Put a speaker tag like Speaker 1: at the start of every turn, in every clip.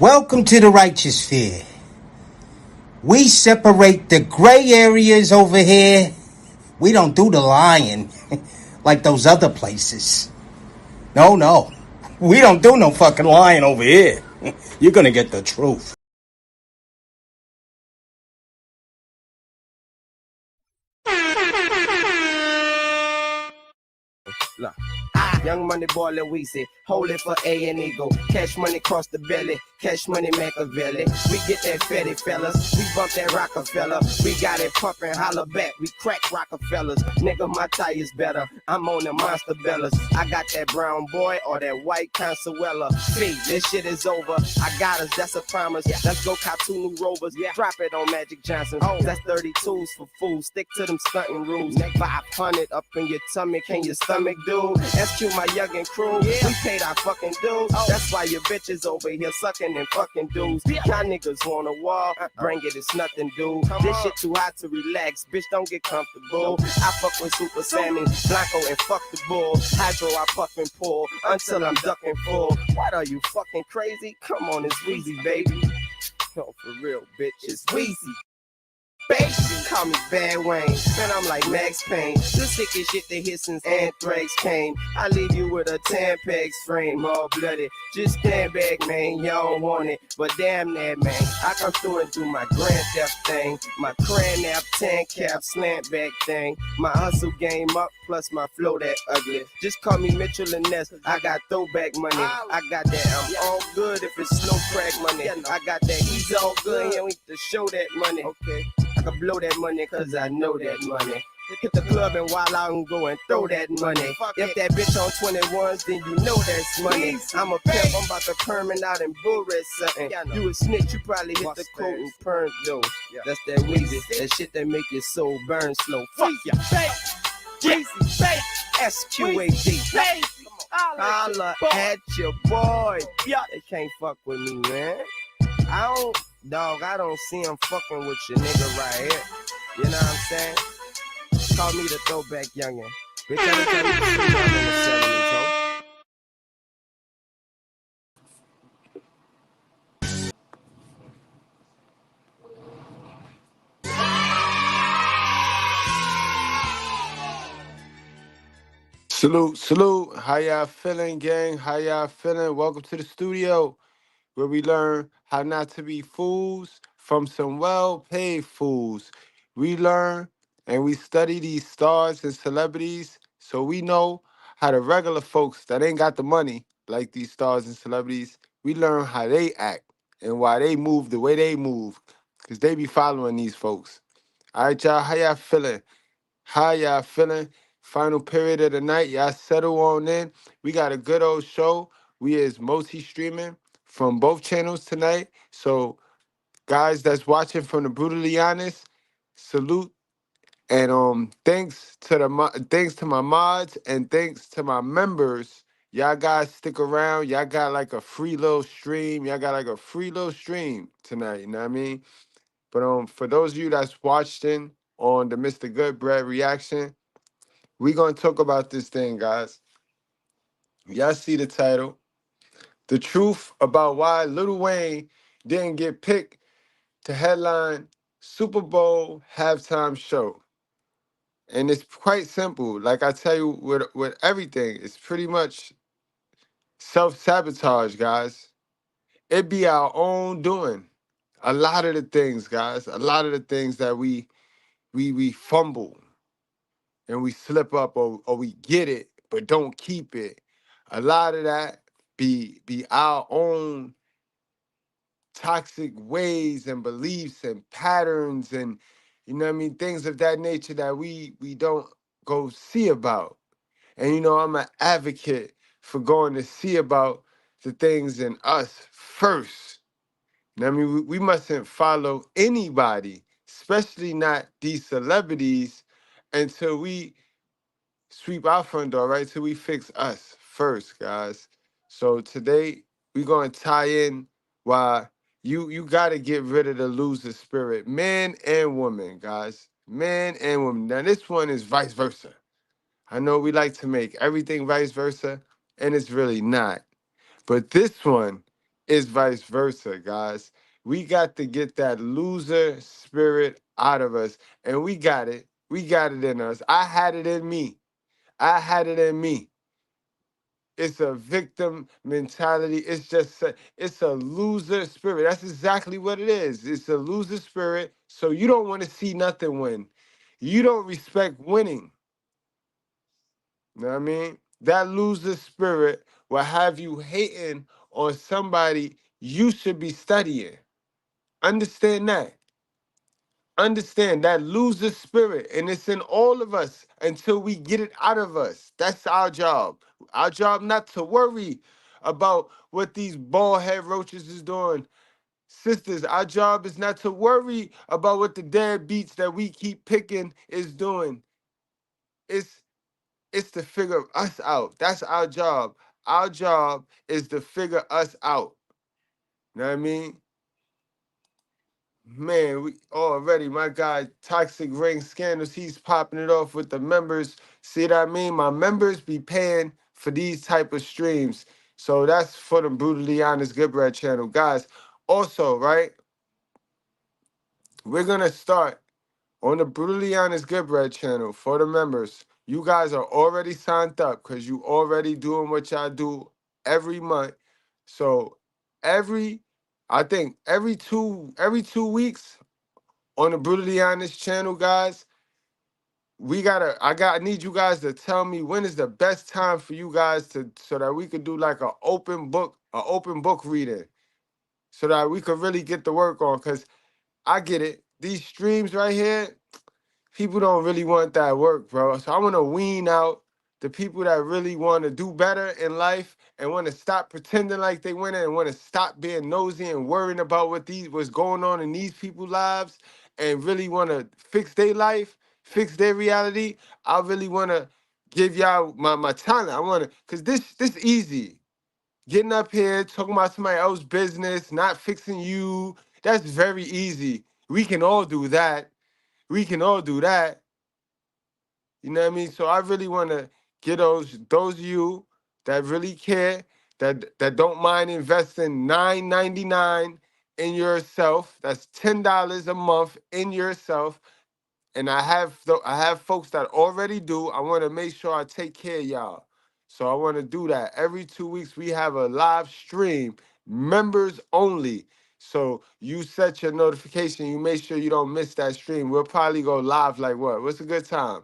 Speaker 1: Welcome to the righteous sphere. We separate the gray areas over here. We don't do the lying like those other places. No. We don't do no fucking lying over here. You're gonna get the truth.
Speaker 2: Look. Young money boy Louise, hold it for A and Eagle. Cash money cross the belly, cash money Machiavelli. We get that fatty fellas, we bump that Rockefeller. We got it pumping, holler back, we crack Rockefellers. Nigga, my tire's better, I'm on the Monster Bellas. I got that brown boy or that white Consuela. See, this shit is over, I got us, that's a promise. Let's go cop 2 new Rovers, drop it on Magic Johnson. That's 32s for fools, stick to them stunting rules. 500 up in your tummy, can your stomach do? SQ my youngin' crew, we paid our fucking dues. That's why your bitches over here sucking and fucking dudes. Y'all niggas want a wall, bring it, it's nothing, dude. This shit too hot to relax, bitch, don't get comfortable. I fuck with Super Sammy, Blanco, and fuck the bull. Hydro, I puff and pull until I'm ducking full. What are you fucking crazy? Come on, it's Weezy, baby. No, for real, bitch, it's Weezy. Baby, call me Bad Wayne, and I'm like Max Payne. The sickest shit that hit since Anthrax came. I leave you with a Tampax frame, all bloody. Just stand back, man, y'all don't want it, but damn that, man. I come through and do my grand theft thing, my cran nap, tan cap, slant back thing. My hustle game up, plus my flow that ugly. Just call me Mitchell and Ness, I got throwback money. I got that, I'm all good if it's snow crack money. I got that, he's all good, he don't need to show that money. Okay. I can blow that money cause I know that money. Hit the club and while out and go and throw that money. If that bitch on 21s, then you know that's money. I'm a pimp, I'm about to permit out and bull red something. You a snitch, you probably hit the coat and perm though. That's that Weezy, that shit that make your soul burn slow. Fuck ya. Weezy, SQAD. Holla at your boy. They can't fuck with me, man. I don't see him fucking with your nigga right here. You know what I'm saying? Call me the throwback youngin'. Bitch, every time you see me, I'm in the 70s, ho.
Speaker 3: Salute. How y'all feeling, gang? How y'all feeling? Welcome to the studio where we learn how not to be fools from some well-paid fools. We learn and we study these stars and celebrities so we know how the regular folks that ain't got the money like these stars and celebrities, we learn how they act and why they move the way they move because they be following these folks. All right, y'all, how y'all feeling? How y'all feeling? Final period of the night. Y'all settle on in. We got a good old show. We is multi-streaming from both channels tonight. So guys that's watching from the Brutally Honest, salute. And thanks to my mods and thanks to my members. Y'all guys stick around. Y'all got like a free little stream. Y'all got like a free little stream tonight, you know what I mean? But for those of you that's watching on the Mr. Goodbread reaction, we gonna talk about this thing, guys. Y'all see the title. The truth about why Lil Wayne didn't get picked to headline Super Bowl halftime show. And it's quite simple. Like I tell you with everything, it's pretty much self-sabotage, guys. It be our own doing. A lot of the things, guys, a lot of the things that we fumble and we slip up or we get it but don't keep it. A lot of that be our own toxic ways and beliefs and patterns and you know what I mean, things of that nature that we don't go see about. And you know, I'm an advocate for going to see about the things in us first. You know what I mean? We mustn't follow anybody, especially not these celebrities, until we sweep our front door, right? Till we fix us first, guys. So today we're gonna tie in why you gotta get rid of the loser spirit, man and woman, guys. Man and woman. Now this one is vice versa. I know we like to make everything vice versa, and it's really not. But this one It's vice versa, guys. We got to get that loser spirit out of us, and we got it. We got it in us. I had it in me. I had it in me. It's a victim mentality. It's a loser spirit. That's exactly what it is. It's a loser spirit. So you don't want to see nothing win. You don't respect winning. You know what I mean? That loser spirit will have you hating on somebody you should be studying. Understand that. Understand that loser spirit, and it's in all of us until we get it out of us. That's our job. Our job not to worry about what these bald head roaches is doing. Sisters, our job is not to worry about what the deadbeats that we keep picking is doing. It's it's to figure us out. That's our job. Our job is to figure us out. You know what I mean? Man, we already, my guy, Toxic Ring Scandals, he's popping it off with the members. See what I mean? My members be paying for these type of streams. So that's for the Brutally Honest Goodbread channel. Guys, also, right, we're going to start on the Brutally Honest Goodbread channel for the members. You guys are already signed up because you already doing what y'all do every month. So every, I think every two weeks, on the Brutally Honest channel, guys, I need you guys to tell me when is the best time for you guys to so that we could do like an open book reading, so that we could really get the work on. Cause I get it. These streams right here, people don't really want that work, bro. So I want to wean out the people that really want to do better in life and want to stop pretending like they winning and want to stop being nosy and worrying about what's going on in these people's lives and really want to fix their life, fix their reality. I really want to give y'all my talent. I want to, cause this easy. Getting up here talking about somebody else's business, not fixing you. That's very easy. We can all do that. We can all do that. You know what I mean? So I really want to get those of you that really care, that don't mind investing $9.99 in yourself. That's $10 a month in yourself. And I have folks that already do. I want to make sure I take care of y'all. So I want to do that. Every 2 weeks we have a live stream, members only. So you set your notification. You make sure you don't miss that stream. We'll probably go live like what? What's a good time?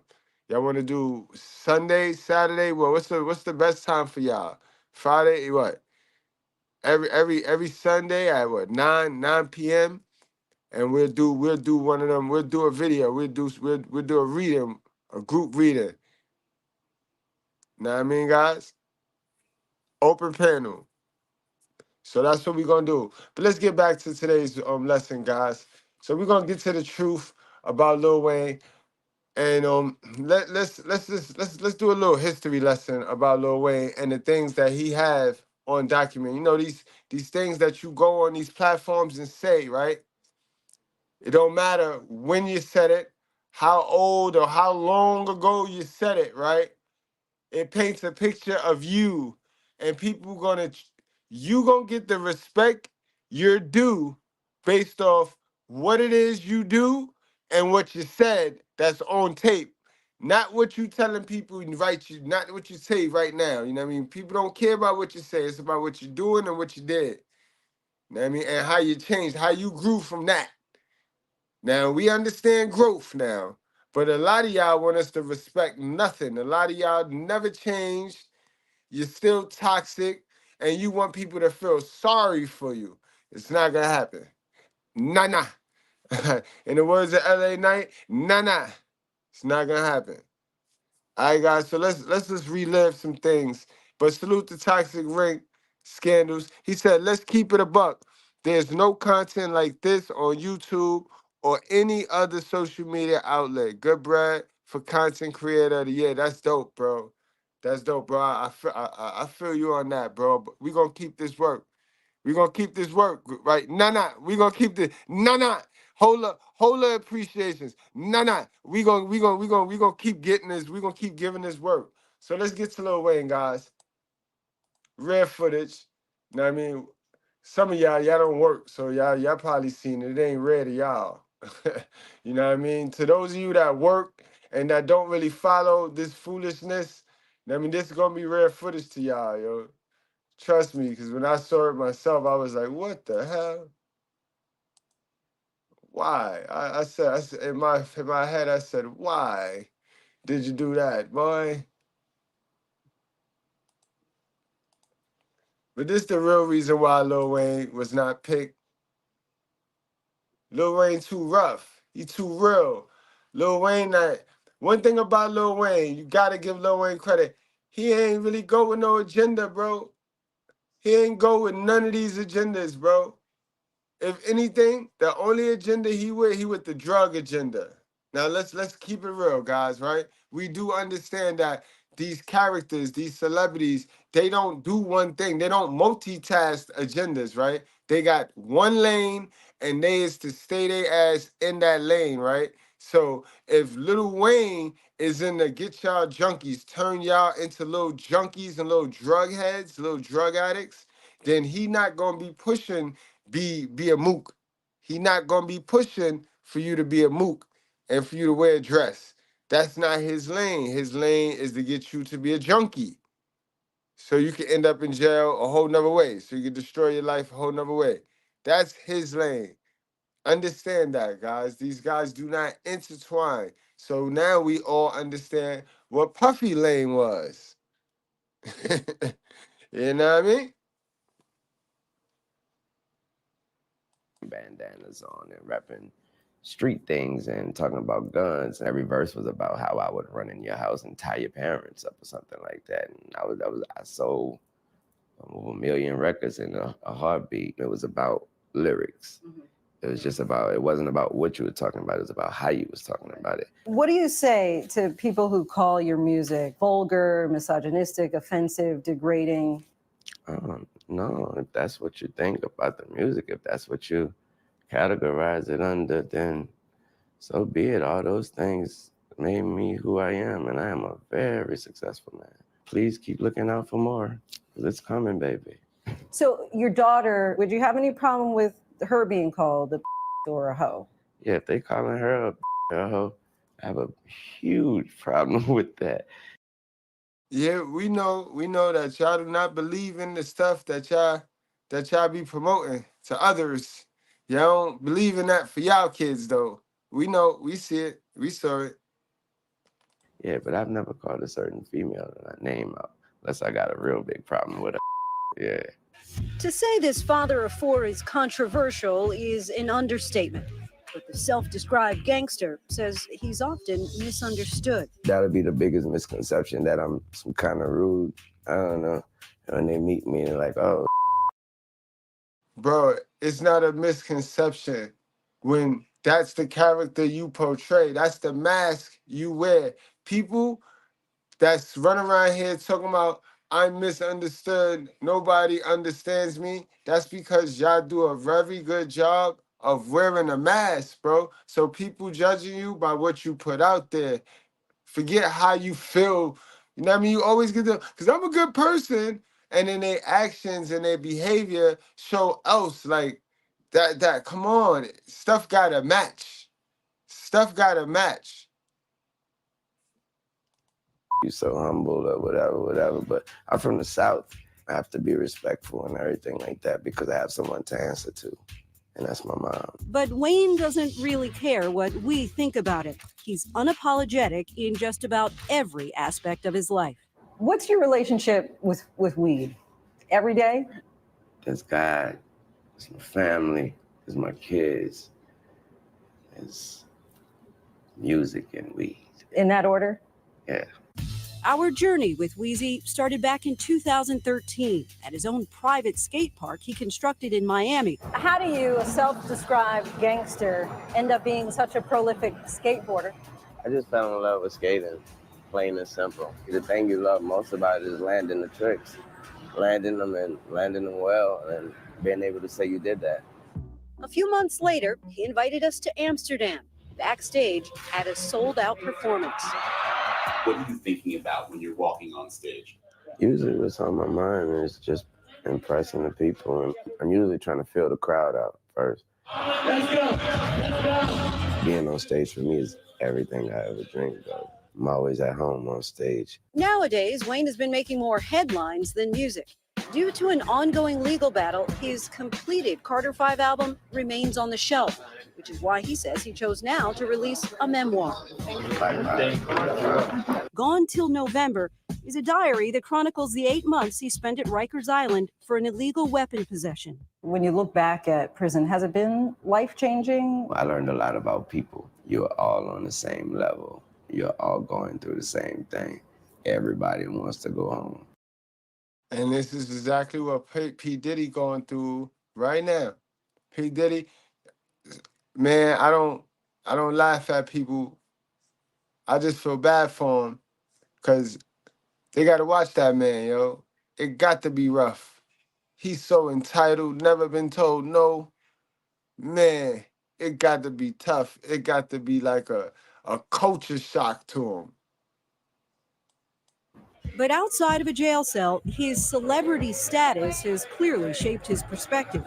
Speaker 3: Y'all want to do Sunday, Saturday? Well, what's the best time for y'all? Friday, what? Every Sunday at what? 9 p.m. And we'll do one of them. We'll do a video. We'll do a reading, a group reading. Know what I mean, guys? Open panel. So that's what we're gonna do. But let's get back to today's lesson, guys. So we're gonna get to the truth about Lil Wayne, and let's do a little history lesson about Lil Wayne and the things that he have on document. You know, these things that you go on these platforms and say, right? It don't matter when you said it, how old or how long ago you said it, right? It paints a picture of you, and you gonna get the respect you're due based off what it is you do and what you said that's on tape. Not what you telling people and not what you say right now. You know what I mean? People don't care about what you say. It's about what you're doing and what you did. You know what I mean? And how you changed, how you grew from that. Now we understand growth now, but a lot of y'all want us to respect nothing. A lot of y'all never changed. You're still toxic, and you want people to feel sorry for you. It's not gonna happen. Nah, nah. In the words of LA Knight, nah, nah. It's not gonna happen. All right, guys. So let's just relive some things. But salute the Toxic Ring Scandals. He said, "Let's keep it a buck. There's no content like this on YouTube or any other social media outlet. Good bread for content creator of the year. That's dope, bro. That's dope, bro. I feel you on that, bro. But we gonna keep this work. We gonna keep this work, right? Nah, nah. We gonna keep this. Nah, nah. Hold up appreciations. Nah, nah. We gonna keep getting this. We gonna keep giving this work. So let's get to Lil Wayne, guys. Rare footage. You know what I mean? some of y'all don't work, so y'all probably seen it. It ain't rare to y'all. You know what I mean? To those of you that work and that don't really follow this foolishness, I mean, this is gonna be rare footage to y'all, yo. Trust me, because when I saw it myself, I was like, what the hell? Why? I said in my head, I said, why did you do that, boy? But this the real reason why Lil Wayne was not picked. Lil Wayne too rough. He too real. Lil Wayne, one thing about Lil Wayne, you gotta give Lil Wayne credit. He ain't really go with no agenda, bro. He ain't go with none of these agendas, bro. If anything, the only agenda he with the drug agenda. Now let's keep it real, guys, right? We do understand that these characters, these celebrities, they don't do one thing. They don't multitask agendas, right? They got one lane and they is to stay their ass in that lane, right? So if Lil Wayne is in the get y'all junkies, turn y'all into little junkies and little drug heads, little drug addicts, then he not gonna be pushing be a mook. He not gonna be pushing for you to be a mook and for you to wear a dress. That's not his lane. His lane is to get you to be a junkie. So you can end up in jail a whole nother way. So you can destroy your life a whole nother way. That's his lane. Understand that, guys. These guys do not intertwine. So now we all understand what Puffy lane was. You know what I mean?
Speaker 2: Bandanas on and rapping street things and talking about guns. And every verse was about how I would run in your house and tie your parents up or something like that. And I sold over 1 million records in a heartbeat. It was about lyrics. Mm-hmm. It was just about, it wasn't about what you were talking about, it was about how you was talking about it.
Speaker 4: What do you say to people who call your music vulgar, misogynistic, offensive, degrading?
Speaker 2: No, if that's what you think about the music, if that's what you categorize it under, then so be it. All those things made me who I am, and I am a very successful man. Please keep looking out for more, because it's coming, baby.
Speaker 4: So your daughter, would you have any problem with her being called a or a hoe?
Speaker 2: Yeah, if they calling her a hoe, I have a huge problem with that.
Speaker 3: Yeah, we know that y'all do not believe in the stuff that y'all be promoting to others. Y'all don't believe in that for y'all kids though. We know, we see it, we saw it.
Speaker 2: Yeah, but I've never called a certain female name out unless I got a real big problem with her. Yeah.
Speaker 4: To say this father of four is controversial is an understatement. But the self-described gangster says he's often misunderstood.
Speaker 2: That'll be the biggest misconception, that I'm some kind of rude. I don't know. When they meet me, they're like, oh.
Speaker 3: Bro, it's not a misconception when that's the character you portray. That's the mask you wear. People that's running around here talking about I'm misunderstood, nobody understands me. That's because y'all do a very good job of wearing a mask, bro. So people judging you by what you put out there. Forget how you feel. You know what I mean? You always get the, because I'm a good person, and then their actions and their behavior show else. Like that, come on. Stuff gotta match. Stuff gotta match.
Speaker 2: You so humble or whatever. But I'm from the South. I have to be respectful and everything like that because I have someone to answer to. And that's my mom.
Speaker 4: But Wayne doesn't really care what we think about it. He's unapologetic in just about every aspect of his life. What's your relationship with weed? Every day?
Speaker 2: There's God, there's my family, there's my kids, there's music and weed.
Speaker 4: In that order?
Speaker 2: Yeah.
Speaker 4: Our journey with Weezy started back in 2013 at his own private skate park he constructed in Miami. How do you, a self-described gangster, end up being such a prolific skateboarder?
Speaker 2: I just fell in love with skating, plain and simple. The thing you love most about it is landing the tricks, landing them well, and being able to say you did that.
Speaker 4: A few months later, he invited us to Amsterdam, backstage at a sold-out performance.
Speaker 5: What are you thinking about when you're walking on stage?
Speaker 2: Usually what's on my mind is just
Speaker 5: impressing the people. And I'm usually trying to fill the crowd out first. Let's go. Let's go. Being on stage for me is everything I ever dreamed of. I'm always at home on stage.
Speaker 4: Nowadays, Wayne has been making more headlines than music. Due to an ongoing legal battle, his completed Carter 5 album remains on the shelf, which is why he says he chose now to release a memoir. Gone Till November is a diary that chronicles the 8 months he spent at Rikers Island for an illegal weapon possession. When you look back at prison, has it been life-changing?
Speaker 5: I learned a lot about people. You're all on the same level. You're all going through the same thing. Everybody wants to go home.
Speaker 3: And this is exactly what P. Diddy going through right now. P. Diddy, man, I don't laugh at people. I just feel bad for him because they got to watch that man, yo. It got to be rough. He's so entitled, never been told no. Man, it got to be tough. It got to be like a culture shock to him.
Speaker 4: But outside of a jail cell, his celebrity status has clearly shaped his perspective,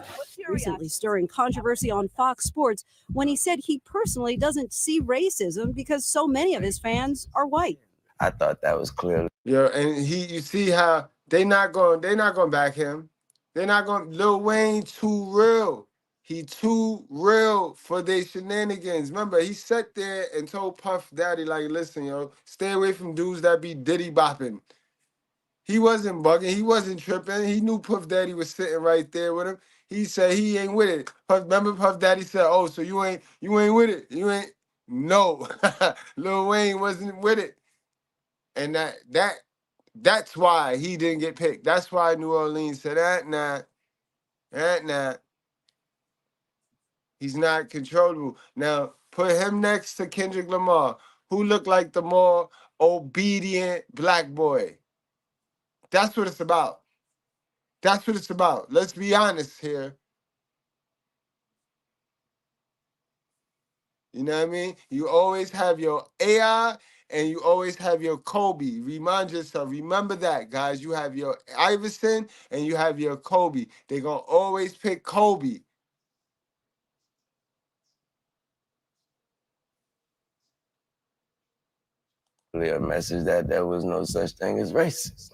Speaker 4: recently stirring controversy on Fox Sports when he said he personally doesn't see racism because so many of his fans are white.
Speaker 5: I thought that was clear.
Speaker 3: Yeah, and you see how they're not going to back him. They're not going. Lil Wayne too real. He too real for their shenanigans. Remember, he sat there and told Puff Daddy, like, listen, yo, stay away from dudes that be diddy bopping. He wasn't bugging. He wasn't tripping. He knew Puff Daddy was sitting right there with him. He said he ain't with it. Remember Puff Daddy said, oh, so you ain't with it. You ain't. No. Lil Wayne wasn't with it. And that's why he didn't get picked. That's why New Orleans said, nah. He's not controllable. Now, put him next to Kendrick Lamar, who looked like the more obedient black boy. That's what it's about. That's what it's about. Let's be honest here. You know what I mean? You always have your AI and you always have your Kobe. Remind yourself. Remember that, guys. You have your Iverson and you have your Kobe. They're going to always pick Kobe.
Speaker 5: A message that there was no such thing as racism.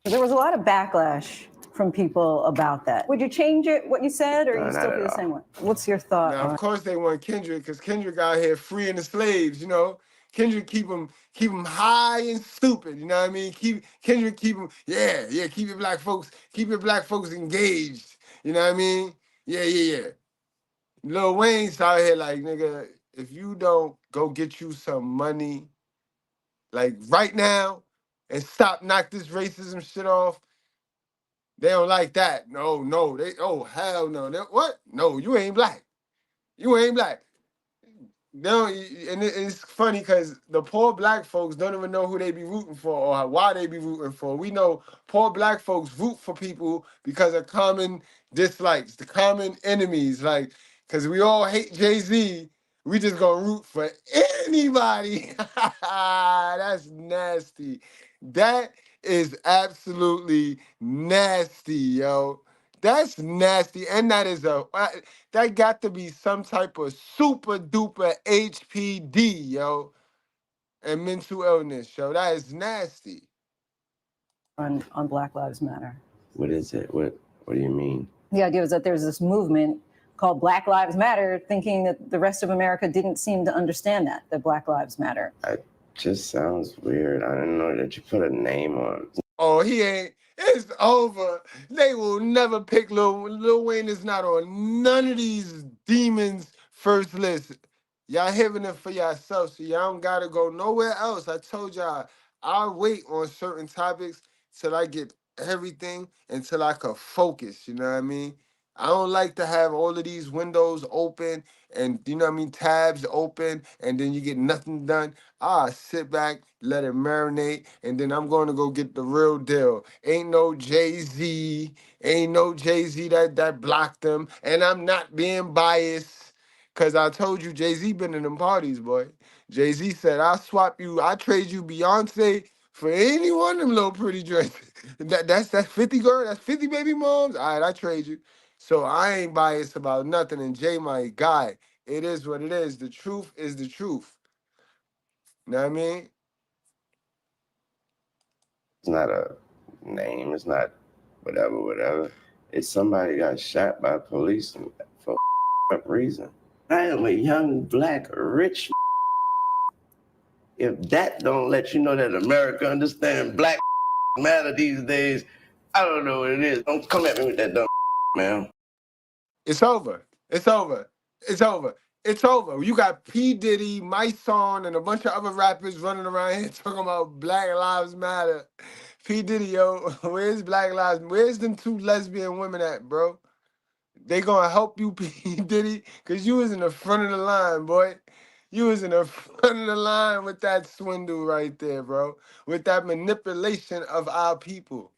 Speaker 4: There was a lot of backlash from people about that. Would you change it, what you said, or you still feel the same way? What's your thought?
Speaker 3: Now, of course, they want Kendrick because Kendrick out here freeing the slaves. You know, Kendrick keep them high and stupid. You know what I mean? Kendrick keep them, keep your black folks engaged. You know what I mean? Yeah. Lil Wayne's out here like, nigga, if you don't go get you some money, like right now, and knock this racism shit off, they don't like that. No, hell no. What? No, you ain't black. You ain't black. No, and it's funny because the poor black folks don't even know who they be rooting for or why they be rooting for. We know poor black folks root for people because of common dislikes, the common enemies. Like, because we all hate Jay-Z, we just gonna root for anybody. That's nasty. That is absolutely nasty, yo. That's nasty, and that got to be some type of super duper HPD, yo, and mental illness, yo. That is nasty.
Speaker 4: On Black Lives Matter.
Speaker 5: What is it? What do you mean?
Speaker 4: The idea was that there's this movement called Black Lives Matter, thinking that the rest of America didn't seem to understand that Black Lives Matter.
Speaker 5: It just sounds weird. I didn't know that you put a name on.
Speaker 3: Oh, he ain't. It's over. They will never pick Lil Wayne is not on none of these demons' first list. Y'all hearing it for yourself, so y'all don't gotta go nowhere else. I told y'all, I'll wait on certain topics till I get everything until I could focus, you know what I mean? I don't like to have all of these windows open and, you know what I mean, tabs open, and then you get nothing done. I sit back, let it marinate, and then I'm going to go get the real deal. Ain't no Jay-Z that blocked them, and I'm not being biased, because I told you Jay-Z been in them parties, boy. Jay-Z said, I'll trade you Beyonce for any one of them little pretty dresses. That's 50 girl. That's 50 baby moms. All right, I trade you. So I ain't biased about nothing. And Jay, my guy, it is what it is. The truth is the truth. You know what I mean?
Speaker 5: It's not a name. It's not whatever. It's somebody got shot by police for a reason. I am a young, black, rich. If that don't let you know that America understands black matter these days, I don't know what it is. Don't come at me with that dumb man.
Speaker 3: It's over. It's over. It's over. It's over. You got P. Diddy, My Song, and a bunch of other rappers running around here talking about Black Lives Matter. P. Diddy, yo, where's Black Lives? Where's them two lesbian women at, bro? They gonna help you, P. Diddy, because you was in the front of the line, boy. You was in the front of the line with that swindle right there, bro. With that manipulation of our people.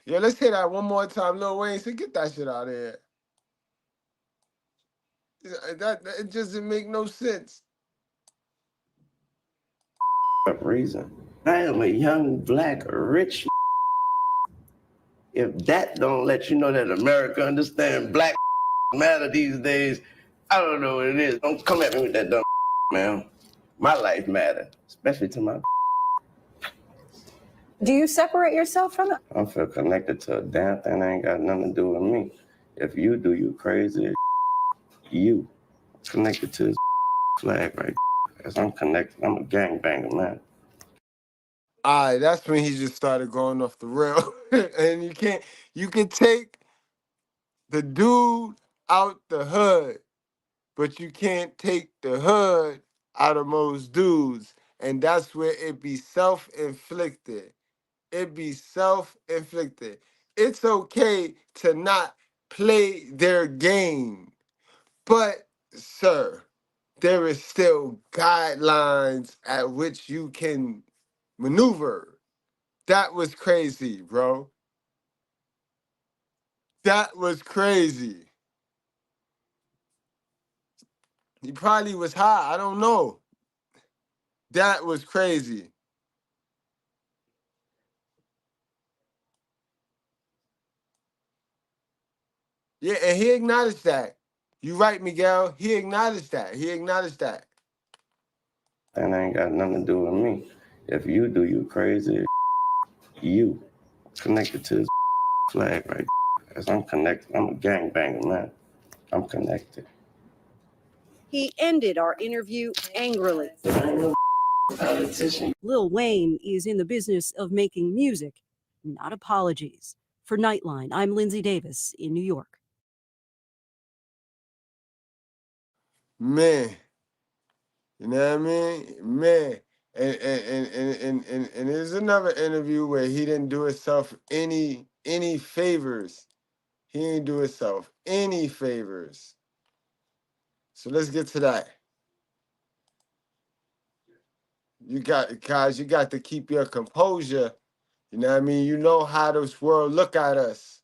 Speaker 3: Yeah, let's hear that one more time. Lil Wayne said, get that shit out of here. That it just didn't make no sense.
Speaker 5: Reason. I am a young, black, rich. If that don't let you know that America understands black matter these days, I don't know what it is. Don't come at me with that dumb man. My life matter, especially to my.
Speaker 4: Do you separate yourself from it?
Speaker 5: I feel connected to a damn thing that ain't got nothing to do with me. If you do, you crazy as you. Connected to his flag right. As I'm connected, I'm a gangbanger, man.
Speaker 3: All right, that's when he just started going off the rail. And you can take the dude out the hood, but you can't take the hood out of most dudes. And that's where it be self-inflicted. It be self-inflicted. It's okay to not play their game. But, sir, there is still guidelines at which you can maneuver. That was crazy, bro. That was crazy. He probably was high. I don't know. That was crazy. Yeah, and he acknowledged that. You right, Miguel. He acknowledged that. He acknowledged that.
Speaker 5: That ain't got nothing to do with me. If you do, you crazy as you. Connected to his flag right. As I'm connected, I'm a gangbanger, man. I'm connected.
Speaker 4: He ended our interview angrily. Lil Wayne is in the business of making music, not apologies. For Nightline, I'm Lindsay Davis in New York.
Speaker 3: Man. You know what I mean? Man. And there's another interview where he didn't do himself any favors. He didn't do himself any favors. So let's get to that. You got to keep your composure. You know what I mean? You know how this world look at us.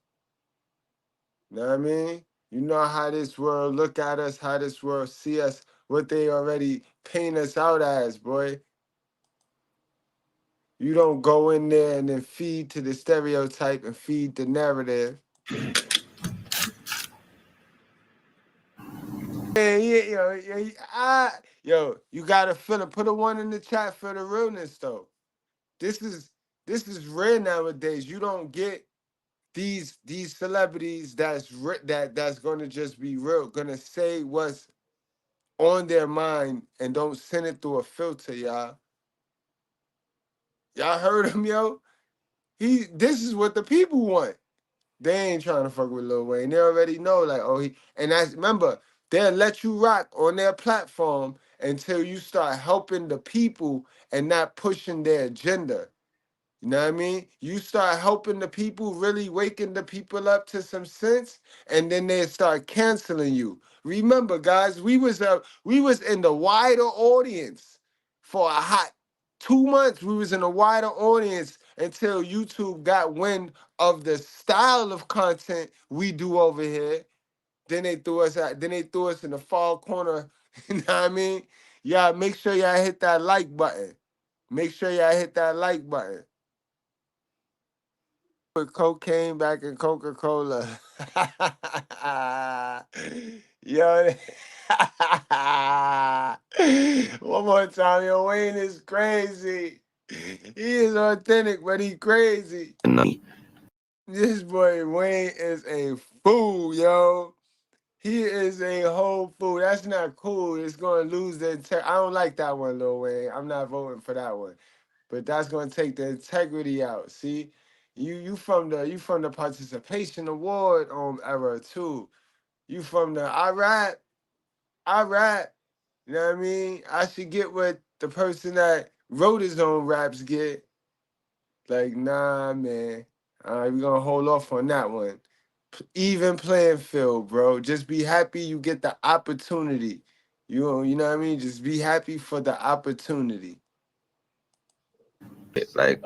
Speaker 3: You know what I mean? You know how this world look at us, how this world see us, what they already paint us out as, boy. You don't go in there and then feed to the stereotype and feed the narrative. Yo, you gotta put a one in the chat for the realness though. This is rare nowadays. You don't get these celebrities that's gonna just be real, gonna say what's on their mind and don't send it through a filter, y'all. Y'all heard him, yo? This is what the people want. They ain't trying to fuck with Lil Wayne. They already know, like, and that's, remember, they'll let you rock on their platform until you start helping the people and not pushing their agenda. You know what I mean? You start helping the people, really waking the people up to some sense, and then they start canceling you. Remember, guys, we was in the wider audience for a hot 2 months. We was in a wider audience until YouTube got wind of the style of content we do over here. Then they threw us out. Then they threw us in the far corner. You know what I mean? Y'all make sure y'all hit that like button. Make sure y'all hit that like button. Put cocaine back in Coca-Cola. Yo, one more time, yo, Wayne is crazy. He is authentic, but he crazy. This boy Wayne is a fool, yo. He is a whole fool. That's not cool. It's gonna lose the integrity. I don't like that one, Lil Wayne. I'm not voting for that one. But that's gonna take the integrity out. See, you from the participation award era too. You from the I rap. You know what I mean? I should get what the person that wrote his own raps get. Like, nah, man. All right, we're gonna hold off on that one. Even playing field, bro. Just be happy you get the opportunity. You know what I mean? Just be happy for the opportunity.
Speaker 5: Like,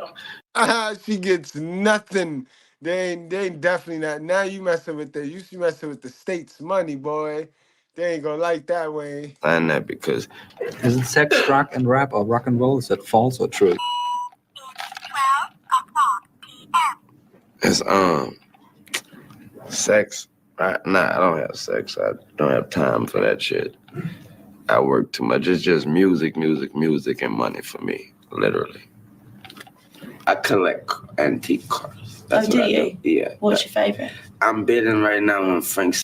Speaker 3: She gets nothing. They ain't definitely not. Now you messing with messing with the state's money, boy. They ain't gonna like that way.
Speaker 5: find that because
Speaker 6: Isn't sex, rock, and rap or rock and roll? Is that false or true?
Speaker 5: it's sex. I don't have sex. I don't have time for that shit. I work too much. It's just music, and money for me, literally. I collect antique cars. That's what I do. Yeah.
Speaker 7: What's your favorite?
Speaker 5: I'm bidding right now on Frank's.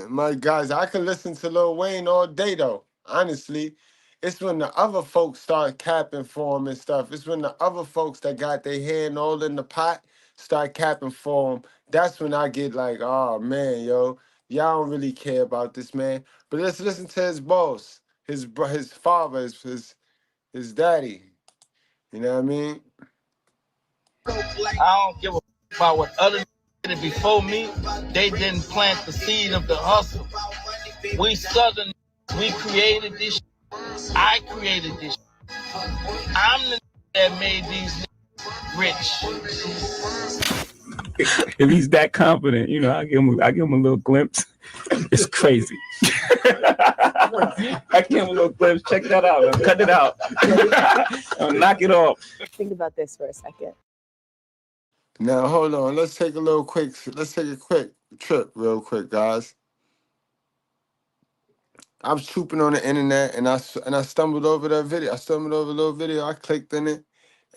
Speaker 3: My guys, I can listen to Lil Wayne all day though. Honestly, it's when the other folks start capping for him and stuff. It's when the other folks that got their hand all in the pot start capping for him. That's when I get like, oh man, yo, y'all don't really care about this man. But let's listen to his boss, his father, his daddy. You know what I mean?
Speaker 8: I don't give a about what other did before me. They didn't plant the seed of the hustle. We Southern, we created this shit. I created this shit. I'm the that made these rich.
Speaker 9: If he's that confident, I give him a little glimpse. It's crazy. I give him a little glimpse. Check that out. Man. Cut it out. Knock it off.
Speaker 7: Think about this for a second.
Speaker 3: Now hold on. Let's take a quick trip real quick, guys. I was trooping on the internet and I stumbled over that video. I stumbled over a little video. I clicked in it,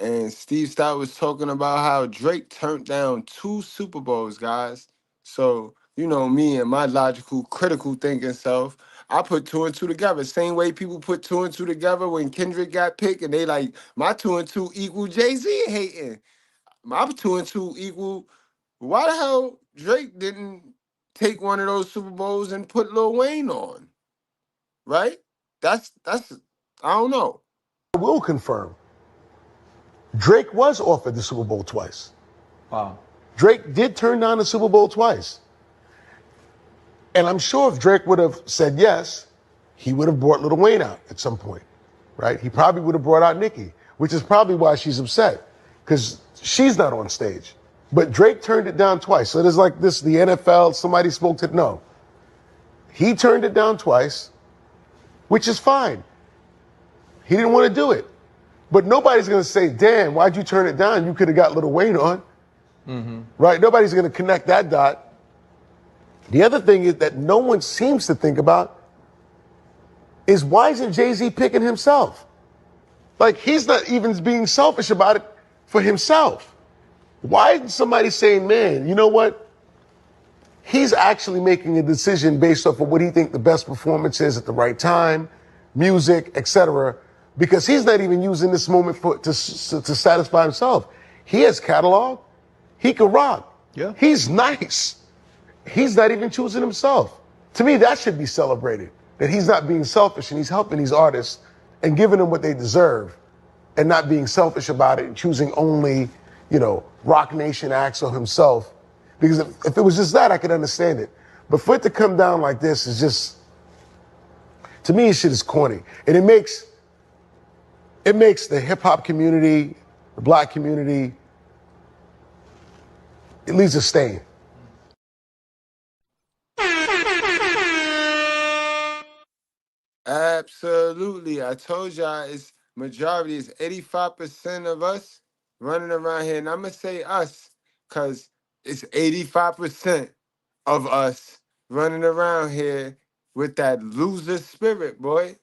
Speaker 3: and Steve Stout was talking about how Drake turned down 2 Super Bowls, guys. So me and my logical, critical thinking self, I put 2 and 2 together. Same way people put 2 and 2 together when Kendrick got picked, and they like my 2 and 2 equal Jay-Z hating. My 2 and 2 equal. Why the hell Drake didn't take one of those Super Bowls and put Lil Wayne on? Right? That's I don't know.
Speaker 10: I will confirm. Drake was offered the Super Bowl twice.
Speaker 6: Wow.
Speaker 10: Drake did turn down the Super Bowl twice. And I'm sure if Drake would have said yes, he would have brought Lil Wayne out at some point, right? He probably would have brought out Nicki, which is probably why she's upset, because she's not on stage. But Drake turned it down twice. So there's like this, the NFL, somebody spoke to, no. He turned it down twice, which is fine. He didn't want to do it. But nobody's going to say, damn, why'd you turn it down? You could have got Lil Wayne on. Mm-hmm. Right? Nobody's going to connect that dot. The other thing is that no one seems to think about is why isn't Jay-Z picking himself? Like, he's not even being selfish about it for himself. Why isn't somebody saying, man, you know what? He's actually making a decision based off of what he thinks the best performance is at the right time, music, etc., because he's not even using this moment to satisfy himself. He has catalog. He can rock. Yeah. He's nice. He's not even choosing himself. To me, that should be celebrated, that he's not being selfish and he's helping these artists and giving them what they deserve and not being selfish about it and choosing only, Rock Nation acts or himself. Because if it was just that, I could understand it. But for it to come down like this is just, to me, shit is corny. And it makes the hip-hop community, the black community, it leaves a stain.
Speaker 3: Absolutely. I told y'all it's majority is 85% of us running around here, and I'm going to say us, because it's 85% of us running around here with that loser spirit, boy.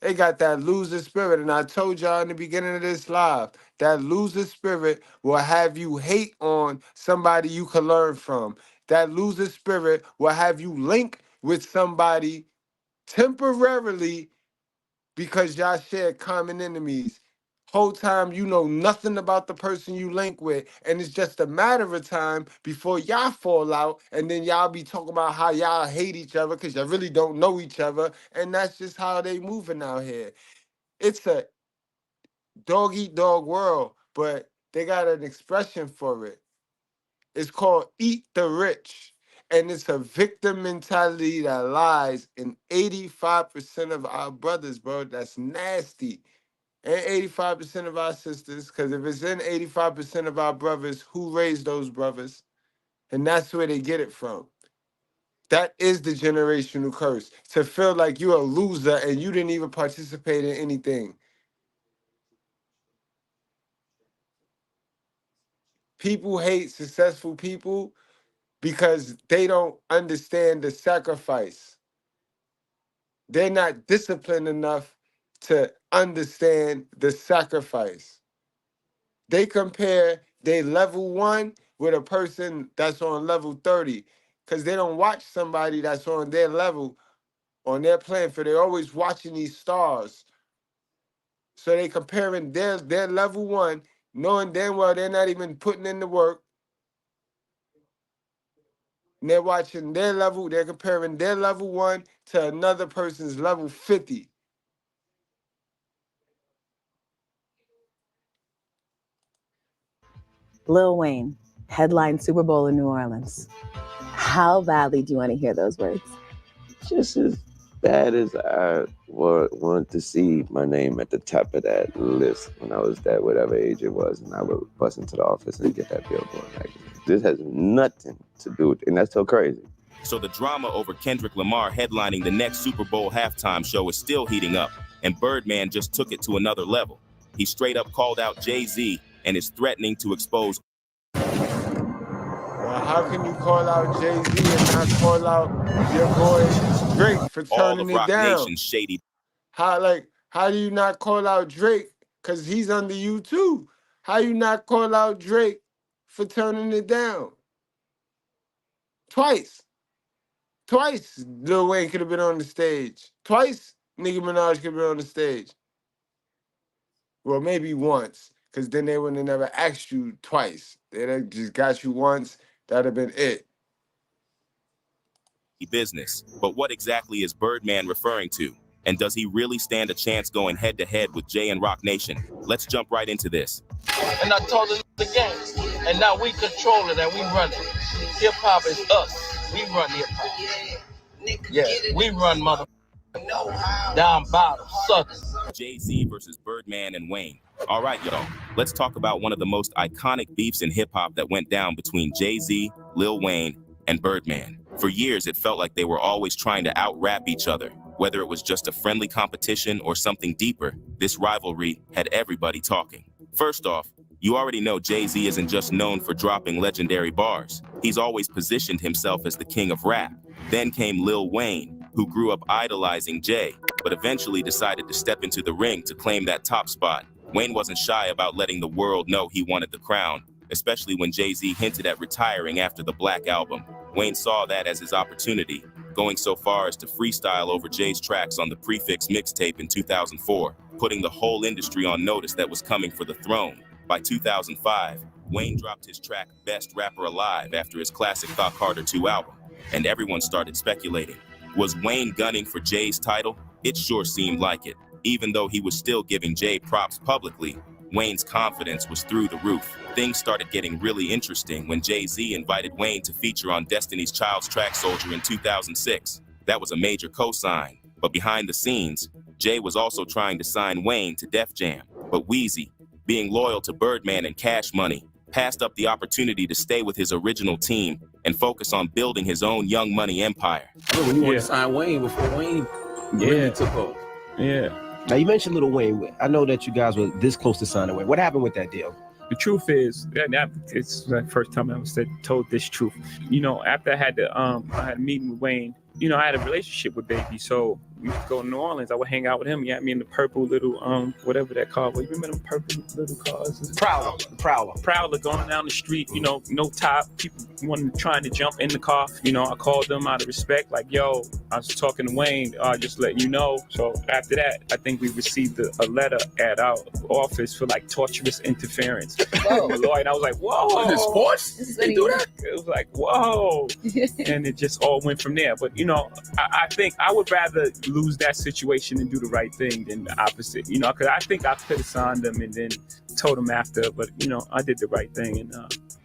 Speaker 3: They got that loser spirit, and I told y'all in the beginning of this live, that loser spirit will have you hate on somebody you can learn from. That loser spirit will have you link with somebody temporarily because y'all share common enemies. Whole time you know nothing about the person you link with, and it's just a matter of time before y'all fall out, and then y'all be talking about how y'all hate each other because y'all really don't know each other, and that's just how they moving out here. It's a dog eat dog world, but they got an expression for it. It's called eat the rich. And it's a victim mentality that lies in 85% of our brothers, bro. That's nasty. And 85% of our sisters, because if it's in 85% of our brothers, who raised those brothers? And that's where they get it from. That is the generational curse. To feel like you're a loser and you didn't even participate in anything. People hate successful people because they don't understand the sacrifice. They're not disciplined enough to understand the sacrifice. They compare their level 1 with a person that's on level 30 because they don't watch somebody that's on their level, on their playing field. They're always watching these stars. So they comparing their level 1, knowing damn well they're not even putting in the work. And they're watching their level, they're comparing their level 1 to another person's level 50.
Speaker 7: Lil Wayne, headline Super Bowl in New Orleans. How badly do you want to hear those words?
Speaker 5: Just as bad as I wanted to see my name at the top of that list when I was that whatever age it was, and I would bust into the office and get that billboard magazine. This has nothing to do with it, and that's so crazy.
Speaker 11: So the drama over Kendrick Lamar headlining the next Super Bowl halftime show is still heating up, and Birdman just took it to another level. He straight up called out Jay-Z and is threatening to expose.
Speaker 3: Well, how can you call out Jay-Z and not call out your boy Drake for
Speaker 11: all
Speaker 3: turning
Speaker 11: of
Speaker 3: it
Speaker 11: Rock
Speaker 3: down?
Speaker 11: Nation's shady.
Speaker 3: How do you not call out Drake? Because he's under you too. How you not call out Drake for turning it down? Twice Lil Wayne could have been on the stage. Twice Nicki Minaj could have been on the stage. Well, maybe once, because then they would have never asked you twice. They'd have just got you once. That'd have been it.
Speaker 11: Business. But what exactly is Birdman referring to? And does he really stand a chance going head-to-head with Jay and Rock Nation? Let's jump right into this.
Speaker 8: And I told them the game. And now we control it and we run it. Hip-hop is us. We run hip-hop. Yeah, we run mother down bottom, Southern.
Speaker 11: Jay-Z versus Birdman and Wayne. All right, y'all. Let's talk about one of the most iconic beefs in hip-hop that went down between Jay-Z, Lil Wayne, and Birdman. For years, it felt like they were always trying to out-rap each other. Whether it was just a friendly competition or something deeper, this rivalry had everybody talking. First off, you already know Jay-Z isn't just known for dropping legendary bars. He's always positioned himself as the king of rap. Then came Lil Wayne, who grew up idolizing Jay, but eventually decided to step into the ring to claim that top spot. Wayne wasn't shy about letting the world know he wanted the crown, especially when Jay-Z hinted at retiring after the Black album. Wayne saw that as his opportunity, going so far as to freestyle over Jay's tracks on the Prefix mixtape in 2004, putting the whole industry on notice that was coming for the throne. By 2005, Wayne dropped his track Best Rapper Alive after his classic Thought Carter 2 album, and everyone started speculating. Was Wayne gunning for Jay's title? It sure seemed like it. Even though he was still giving Jay props publicly, Wayne's confidence was through the roof. Things started getting really interesting when Jay-Z invited Wayne to feature on Destiny's Child's Track Soldier in 2006. That was a major co-sign, but behind the scenes, Jay was also trying to sign Wayne to Def Jam. But Weezy, being loyal to Birdman and Cash Money, passed up the opportunity to stay with his original team and focus on building his own Young Money empire.
Speaker 12: When you wanted to sign Wayne before Wayne really took over.
Speaker 13: Yeah. Now, you mentioned Lil Wayne. I know that you guys were this close to signing Wayne. What happened with that deal?
Speaker 9: the truth is, it's the first time I ever told this truth. You know, after I had a meeting with Wayne, you know, I had a relationship with Baby, so we used to go to New Orleans. I would hang out with him. He had me in the purple little, whatever that car was. You remember them purple little cars? Prowler going down the street, you know, no top. People trying to jump in the car. You know, I called them out of respect, like, yo, I was talking to Wayne, just letting you know. So after that, I think we received a letter at our office for like torturous interference. Whoa. From a lawyer, and I was like, whoa.
Speaker 12: Is it sports?
Speaker 9: They do that? It was like, whoa. And it just all went from there. But, you know, I think I would rather lose that situation and do the right thing than the opposite, you know, because I think I could have signed them and then told them after, but, you know, I did the right thing. And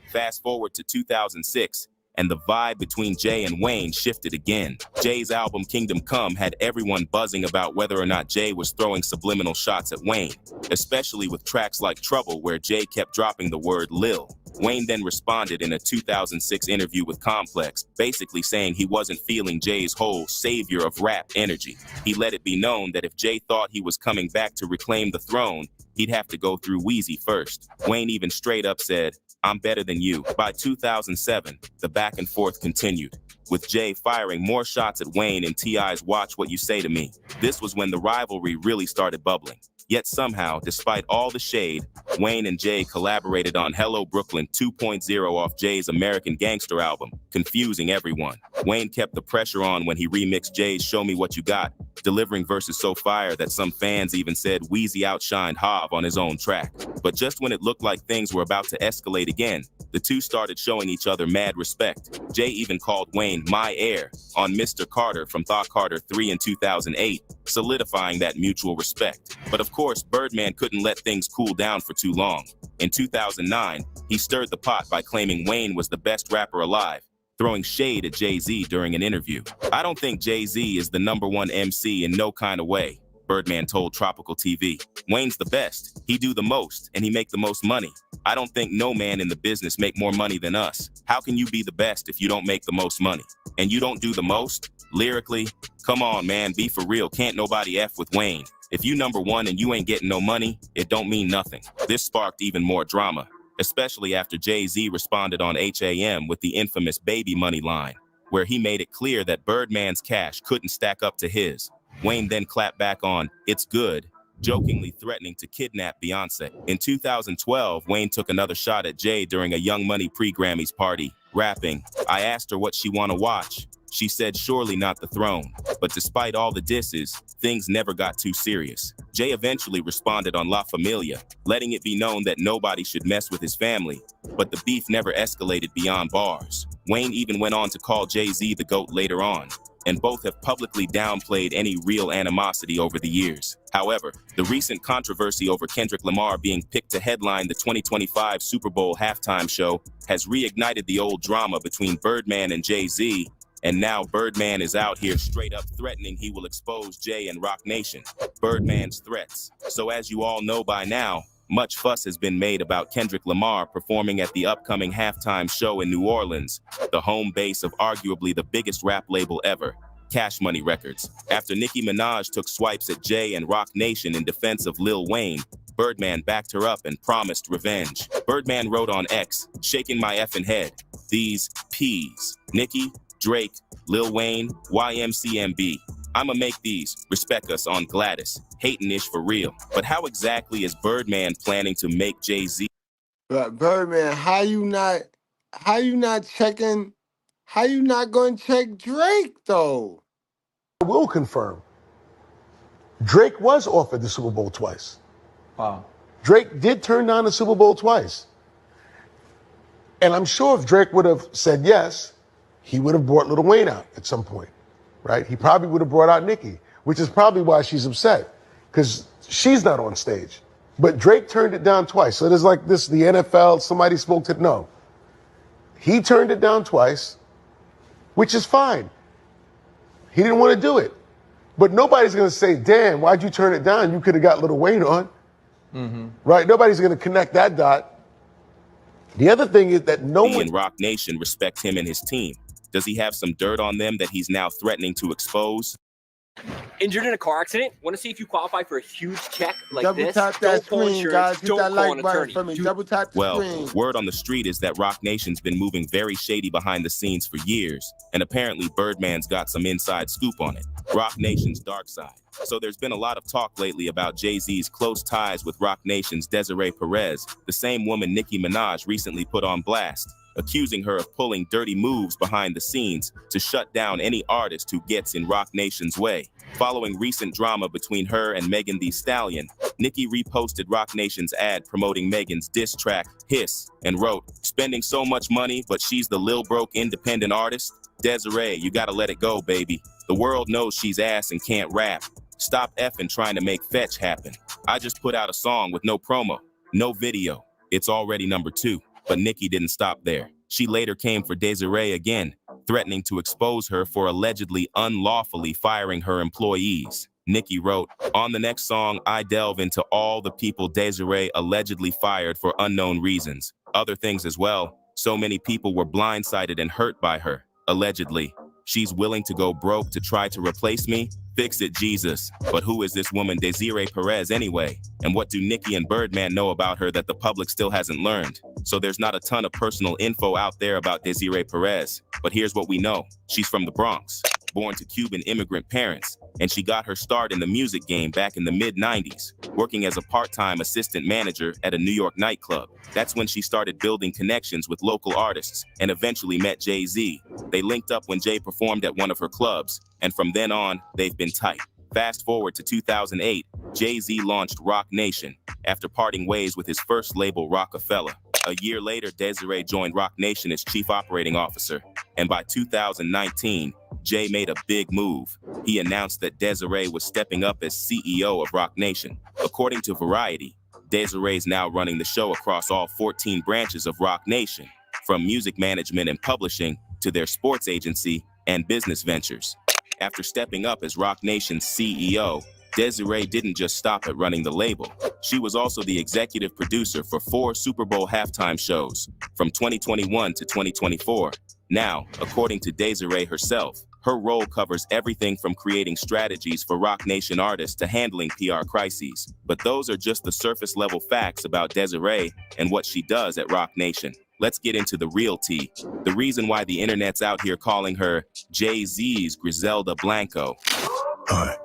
Speaker 11: Fast forward to 2006, and the vibe between Jay and Wayne shifted again. Jay's album Kingdom Come had everyone buzzing about whether or not Jay was throwing subliminal shots at Wayne, especially with tracks like Trouble, where Jay kept dropping the word Lil. Wayne then responded in a 2006 interview with Complex, basically saying he wasn't feeling Jay's whole savior of rap energy. He let it be known that if Jay thought he was coming back to reclaim the throne, he'd have to go through Weezy first. Wayne even straight up said, "I'm better than you." By 2007, the back and forth continued, with Jay firing more shots at Wayne in T.I.'s Watch What You Say to Me. This was when the rivalry really started bubbling. Yet somehow, despite all the shade, Wayne and Jay collaborated on Hello Brooklyn 2.0 off Jay's American Gangster album, confusing everyone. Wayne kept the pressure on when he remixed Jay's Show Me What You Got, delivering verses so fire that some fans even said Weezy outshined Hav on his own track. But just when it looked like things were about to escalate again, the two started showing each other mad respect. Jay even called Wayne my heir on Mr. Carter from Thought Carter 3 in 2008, solidifying that mutual respect. But of course, Birdman couldn't let things cool down for too long. In 2009, he stirred the pot by claiming Wayne was the best rapper alive, throwing shade at Jay-Z during an interview. "I don't think Jay-Z is the #1 MC in no kind of way," Birdman told Tropical TV. "Wayne's the best, he do the most, and he make the most money. I don't think no man in the business make more money than us. How can you be the best if you don't make the most money? And you don't do the most? Lyrically? Come on, man, be for real, can't nobody F with Wayne. If you #1 and you ain't getting no money, it don't mean nothing." This sparked even more drama, especially after Jay-Z responded on HAM with the infamous Baby Money line, where he made it clear that Birdman's cash couldn't stack up to his. Wayne then clapped back on "It's Good," jokingly threatening to kidnap Beyonce. In 2012, Wayne took another shot at Jay during a Young Money pre-Grammys party, rapping, "I asked her what she wanna watch. She said surely not the throne." But despite all the disses, things never got too serious. Jay eventually responded on La Familia, letting it be known that nobody should mess with his family, but the beef never escalated beyond bars. Wayne even went on to call Jay-Z the GOAT later on, and both have publicly downplayed any real animosity over the years. However, the recent controversy over Kendrick Lamar being picked to headline the 2025 Super Bowl halftime show has reignited the old drama between Birdman and Jay-Z, and now Birdman is out here straight up threatening he will expose Jay and Rock Nation. Birdman's threats. So as you all know by now, much fuss has been made about Kendrick Lamar performing at the upcoming halftime show in New Orleans, the home base of arguably the biggest rap label ever, Cash Money Records. After Nicki Minaj took swipes at Jay and Rock Nation in defense of Lil Wayne, Birdman backed her up and promised revenge. Birdman wrote on X, "Shaking my effing head. These P's. Nicki, Drake, Lil Wayne, YMCMB. I'ma make these. Respect us on Gladys. Hatin'-ish for real." But how exactly is Birdman planning to make Jay-Z?
Speaker 3: But Birdman, how you not going to check Drake, though?
Speaker 10: I will confirm. Drake was offered the Super Bowl twice.
Speaker 6: Wow.
Speaker 10: Drake did turn down the Super Bowl twice. And I'm sure if Drake would have said yes, he would have brought Lil Wayne out at some point, right? He probably would have brought out Nicki, which is probably why she's upset, because she's not on stage. But Drake turned it down twice. So there's like this, the NFL, somebody spoke to, no. He turned it down twice, which is fine. He didn't want to do it. But nobody's going to say, damn, why'd you turn it down? You could have got Lil Wayne on, right? Nobody's going to connect that dot. The other thing is that no one...
Speaker 11: and Rock Nation respect him and his team. Does he have some dirt on them that he's now threatening to expose?
Speaker 13: Injured in a car accident? Want to see if you qualify for a huge check like
Speaker 3: Double
Speaker 13: this?
Speaker 3: tap that
Speaker 13: Don't call
Speaker 3: screen,
Speaker 13: insurance.
Speaker 3: guys. Hit
Speaker 13: Don't
Speaker 3: that
Speaker 13: call
Speaker 3: like
Speaker 13: an
Speaker 3: button
Speaker 13: attorney.
Speaker 3: for me.
Speaker 13: Dude.
Speaker 3: Double tap the
Speaker 11: Well,
Speaker 3: screen.
Speaker 11: word on the street is that Rock Nation's been moving very shady behind the scenes for years, and apparently Birdman's got some inside scoop on it. Rock Nation's dark side. So there's been a lot of talk lately about Jay-Z's close ties with Rock Nation's Desiree Perez, the same woman Nicki Minaj recently put on blast, accusing her of pulling dirty moves behind the scenes to shut down any artist who gets in Rock Nation's way. Following recent drama between her and Megan Thee Stallion, Nicki reposted Rock Nation's ad promoting Megan's diss track, Hiss, and wrote, "Spending so much money, but she's the lil broke independent artist? Desiree, you gotta let it go, baby. The world knows she's ass and can't rap. Stop effing trying to make fetch happen. I just put out a song with no promo, no video. It's already #2. But Nicki didn't stop there. She later came for Desiree again, threatening to expose her for allegedly unlawfully firing her employees. Nicki wrote, "On the next song, I delve into all the people Desiree allegedly fired for unknown reasons. Other things as well. So many people were blindsided and hurt by her, allegedly. She's willing to go broke to try to replace me? Fix it, Jesus. But who is this woman Desiree Perez anyway? And what do Nicki and Birdman know about her that the public still hasn't learned?" So there's not a ton of personal info out there about Desiree Perez. But here's what we know. She's from the Bronx, born to Cuban immigrant parents, and she got her start in the music game back in the mid-90s, working as a part-time assistant manager at a New York nightclub. That's when she started building connections with local artists and eventually met Jay-Z. They linked up when Jay performed at one of her clubs, and from then on, they've been tight. Fast forward to 2008, Jay-Z launched Rock Nation after parting ways with his first label, Rockefeller. A year later, Desiree joined Rock Nation as chief operating officer, and by 2019, Jay made a big move. He announced that Desiree was stepping up as CEO of Rock Nation. According to Variety, Desiree's now running the show across all 14 branches of Rock Nation, from music management and publishing to their sports agency and business ventures. After stepping up as Rock Nation's CEO, Desiree didn't just stop at running the label. She was also the executive producer for 4 Super Bowl halftime shows from 2021 to 2024. Now, according to Desiree herself, her role covers everything from creating strategies for Rock Nation artists to handling PR crises. But those are just the surface level facts about Desiree and what she does at Rock Nation. Let's get into the real tea. The reason why the internet's out here calling her Jay-Z's Griselda Blanco.
Speaker 14: Alright.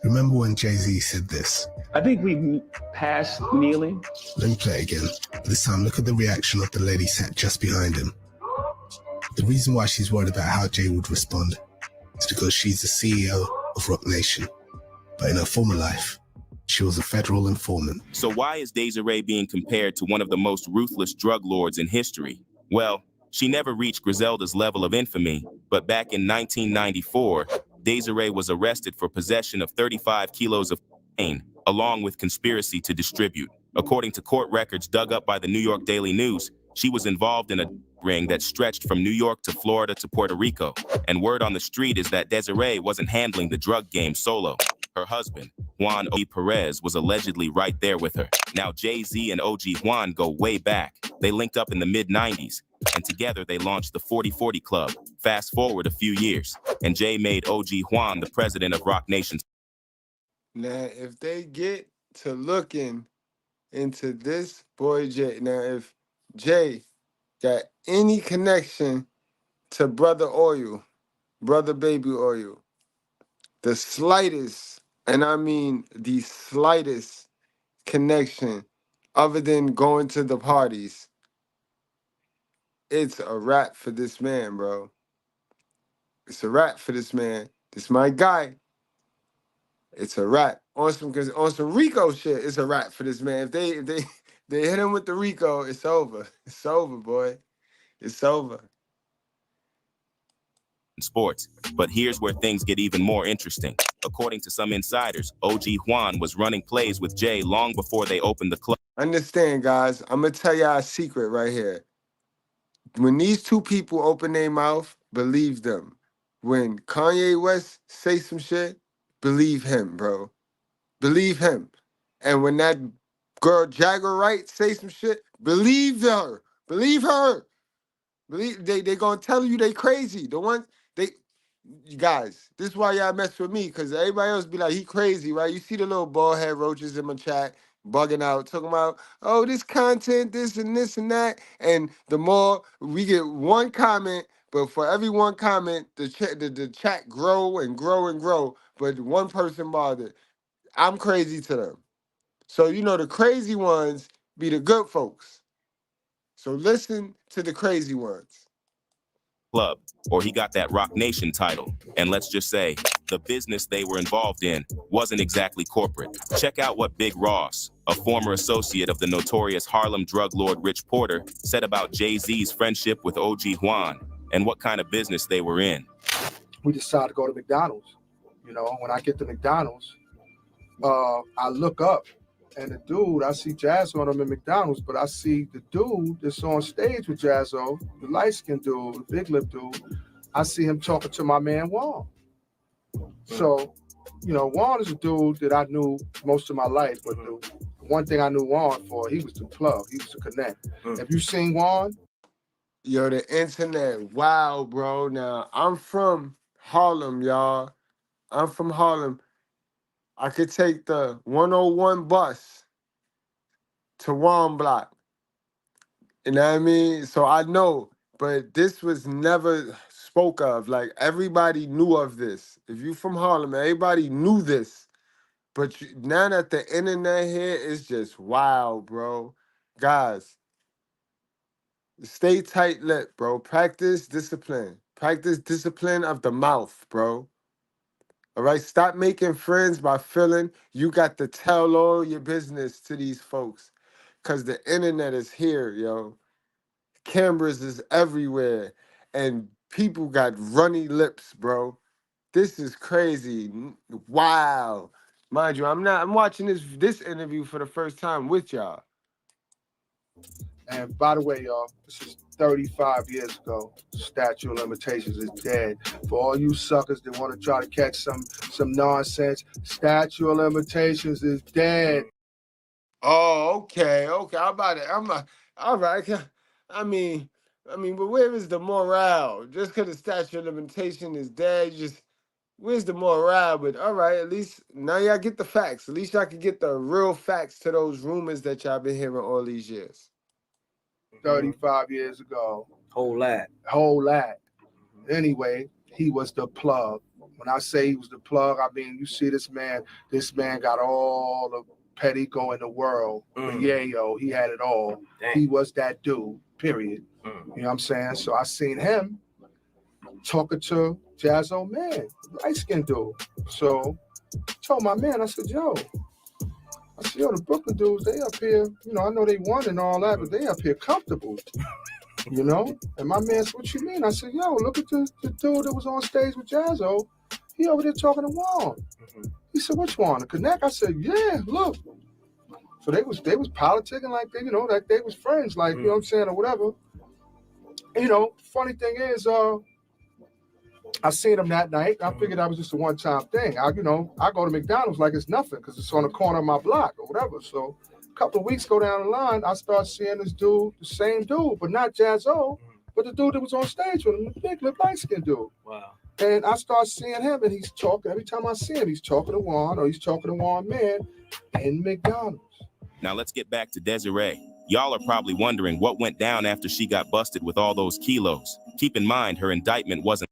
Speaker 14: Remember when Jay-Z said this?
Speaker 15: I think we passed kneeling.
Speaker 14: Let me play it again. This time, look at the reaction of the lady sat just behind him. The reason why she's worried about how Jay would respond is because she's the CEO of Rock Nation. But in her former life, she was a federal informant.
Speaker 11: So why is Desiree being compared to one of the most ruthless drug lords in history? Well, she never reached Griselda's level of infamy, but back in 1994, Desiree was arrested for possession of 35 kilos of cocaine, along with conspiracy to distribute. According to court records dug up by the New York Daily News, she was involved in a ring that stretched from New York to Florida to Puerto Rico. And word on the street is that Desiree wasn't handling the drug game solo. Her husband, Juan O.G. Perez, was allegedly right there with her. Now, Jay-Z and OG Juan go way back. They linked up in the mid-90s, and together they launched the 40/40 Club. Fast forward a few years, and Jay made OG Juan the president of Rock Nation.
Speaker 3: Now, if they get to looking into this boy Jay, now if Jay got any connection to Brother Oil, Brother Baby Oil, the slightest, and I mean the slightest connection other than going to the parties, it's a wrap for this man, bro. It's a wrap for this man. This my guy. It's a wrap. On some Rico shit, it's a wrap for this man. If they hit him with the Rico, it's over. It's over, boy. It's over.
Speaker 11: Sports. But here's where things get even more interesting. According to some insiders, OG Juan was running plays with Jay long before they opened the club.
Speaker 3: Understand, guys, I'm going to tell y'all a secret right here. When these two people open their mouth, believe them. When Kanye West say some shit, believe him, bro. Believe him. And when that girl Jagger Wright say some shit, believe her. Believe her. Believe they gonna tell you they crazy. The ones You guys, this is why y'all mess with me, because everybody else be like, he crazy, right? You see the little bald head roaches in my chat bugging out, talking about, oh, this content, this and that. And the more we get one comment, but for every one comment, the chat grow and grow and grow, but one person bothered. I'm crazy to them. So, you know, the crazy ones be the good folks. So listen to the crazy ones.
Speaker 11: Club, or he got that Rock Nation title. And let's just say, the business they were involved in wasn't exactly corporate. Check out what Big Ross, a former associate of the notorious Harlem drug lord Rich Porter, said about Jay-Z's friendship with OG Juan and what kind of business they were in.
Speaker 16: We decided to go to McDonald's. You know, when I get to McDonald's, I look up, and the dude, I see Jazzo on him in McDonald's, but I see the dude that's on stage with Jazzo, the light-skinned dude, the big lip dude, I see him talking to my man Juan. So, you know, Juan is a dude that I knew most of my life, but the one thing I knew Juan for, he was the plug, he was the connect. Have you seen Juan?
Speaker 3: Yo, the internet, wow, bro. Now, I'm from Harlem, y'all. I'm from Harlem. I could take the 101 bus to Juan Block. You know what I mean? So I know, but this was never spoke of. Like, everybody knew of this. If you from Harlem, everybody knew this. But now that the internet here is just wow, bro. Guys, stay tight-lipped, bro. Practice discipline. Practice discipline of the mouth, bro. All right? Stop making friends by feeling you got to tell all your business to these folks. Because the internet is here, yo. Cameras is everywhere. And people got runny lips, bro. This is crazy. Wow. Mind you, I'm watching this interview for the first time with y'all.
Speaker 16: And by the way, y'all, this is 35 years ago. Statute of limitations is dead. For all you suckers that want to try to catch some nonsense, statute of limitations is dead.
Speaker 3: Oh, okay. All right. I mean, but where is the morale? Just because the statute of limitation is dead, where's the morale? But all right, at least now y'all get the facts. At least y'all can get the real facts to those rumors that y'all been hearing all these years.
Speaker 16: 35 years ago.
Speaker 17: Whole lot.
Speaker 16: Anyway, he was the plug. When I say he was the plug, I mean, you see this man got all the pettico in the world. But yeah, yo, he had it all. Dang. He was that dude, period. You know what I'm saying? So I seen him talking to Jazzo man, light-skinned dude. So I told my man, I said, yo, the Brooklyn dudes, they up here, you know, I know they won and all that, but they up here comfortable, you know? And my man said, what you mean? I said, yo, look at the dude that was on stage with Jazzo. He over there talking to Juan. He said, which one? The Connect? I said, yeah, look. So they was politicking like they, you know, like they was friends, like, you know what I'm saying, or whatever. You know, funny thing is, I seen him that night. I figured that was just a one-time thing. I go to McDonald's like it's nothing because it's on the corner of my block or whatever. So a couple of weeks go down the line, I start seeing this dude, the same dude, but not Jazzo, but the dude that was on stage with him, the big lip light-skinned dude.
Speaker 17: Wow.
Speaker 16: And I start seeing him, and he's talking. Every time I see him, he's talking to Juan, or he's talking to Juan man in McDonald's.
Speaker 11: Now let's get back to Desiree. Y'all are probably wondering what went down after she got busted with all those kilos. Keep in mind, her indictment wasn't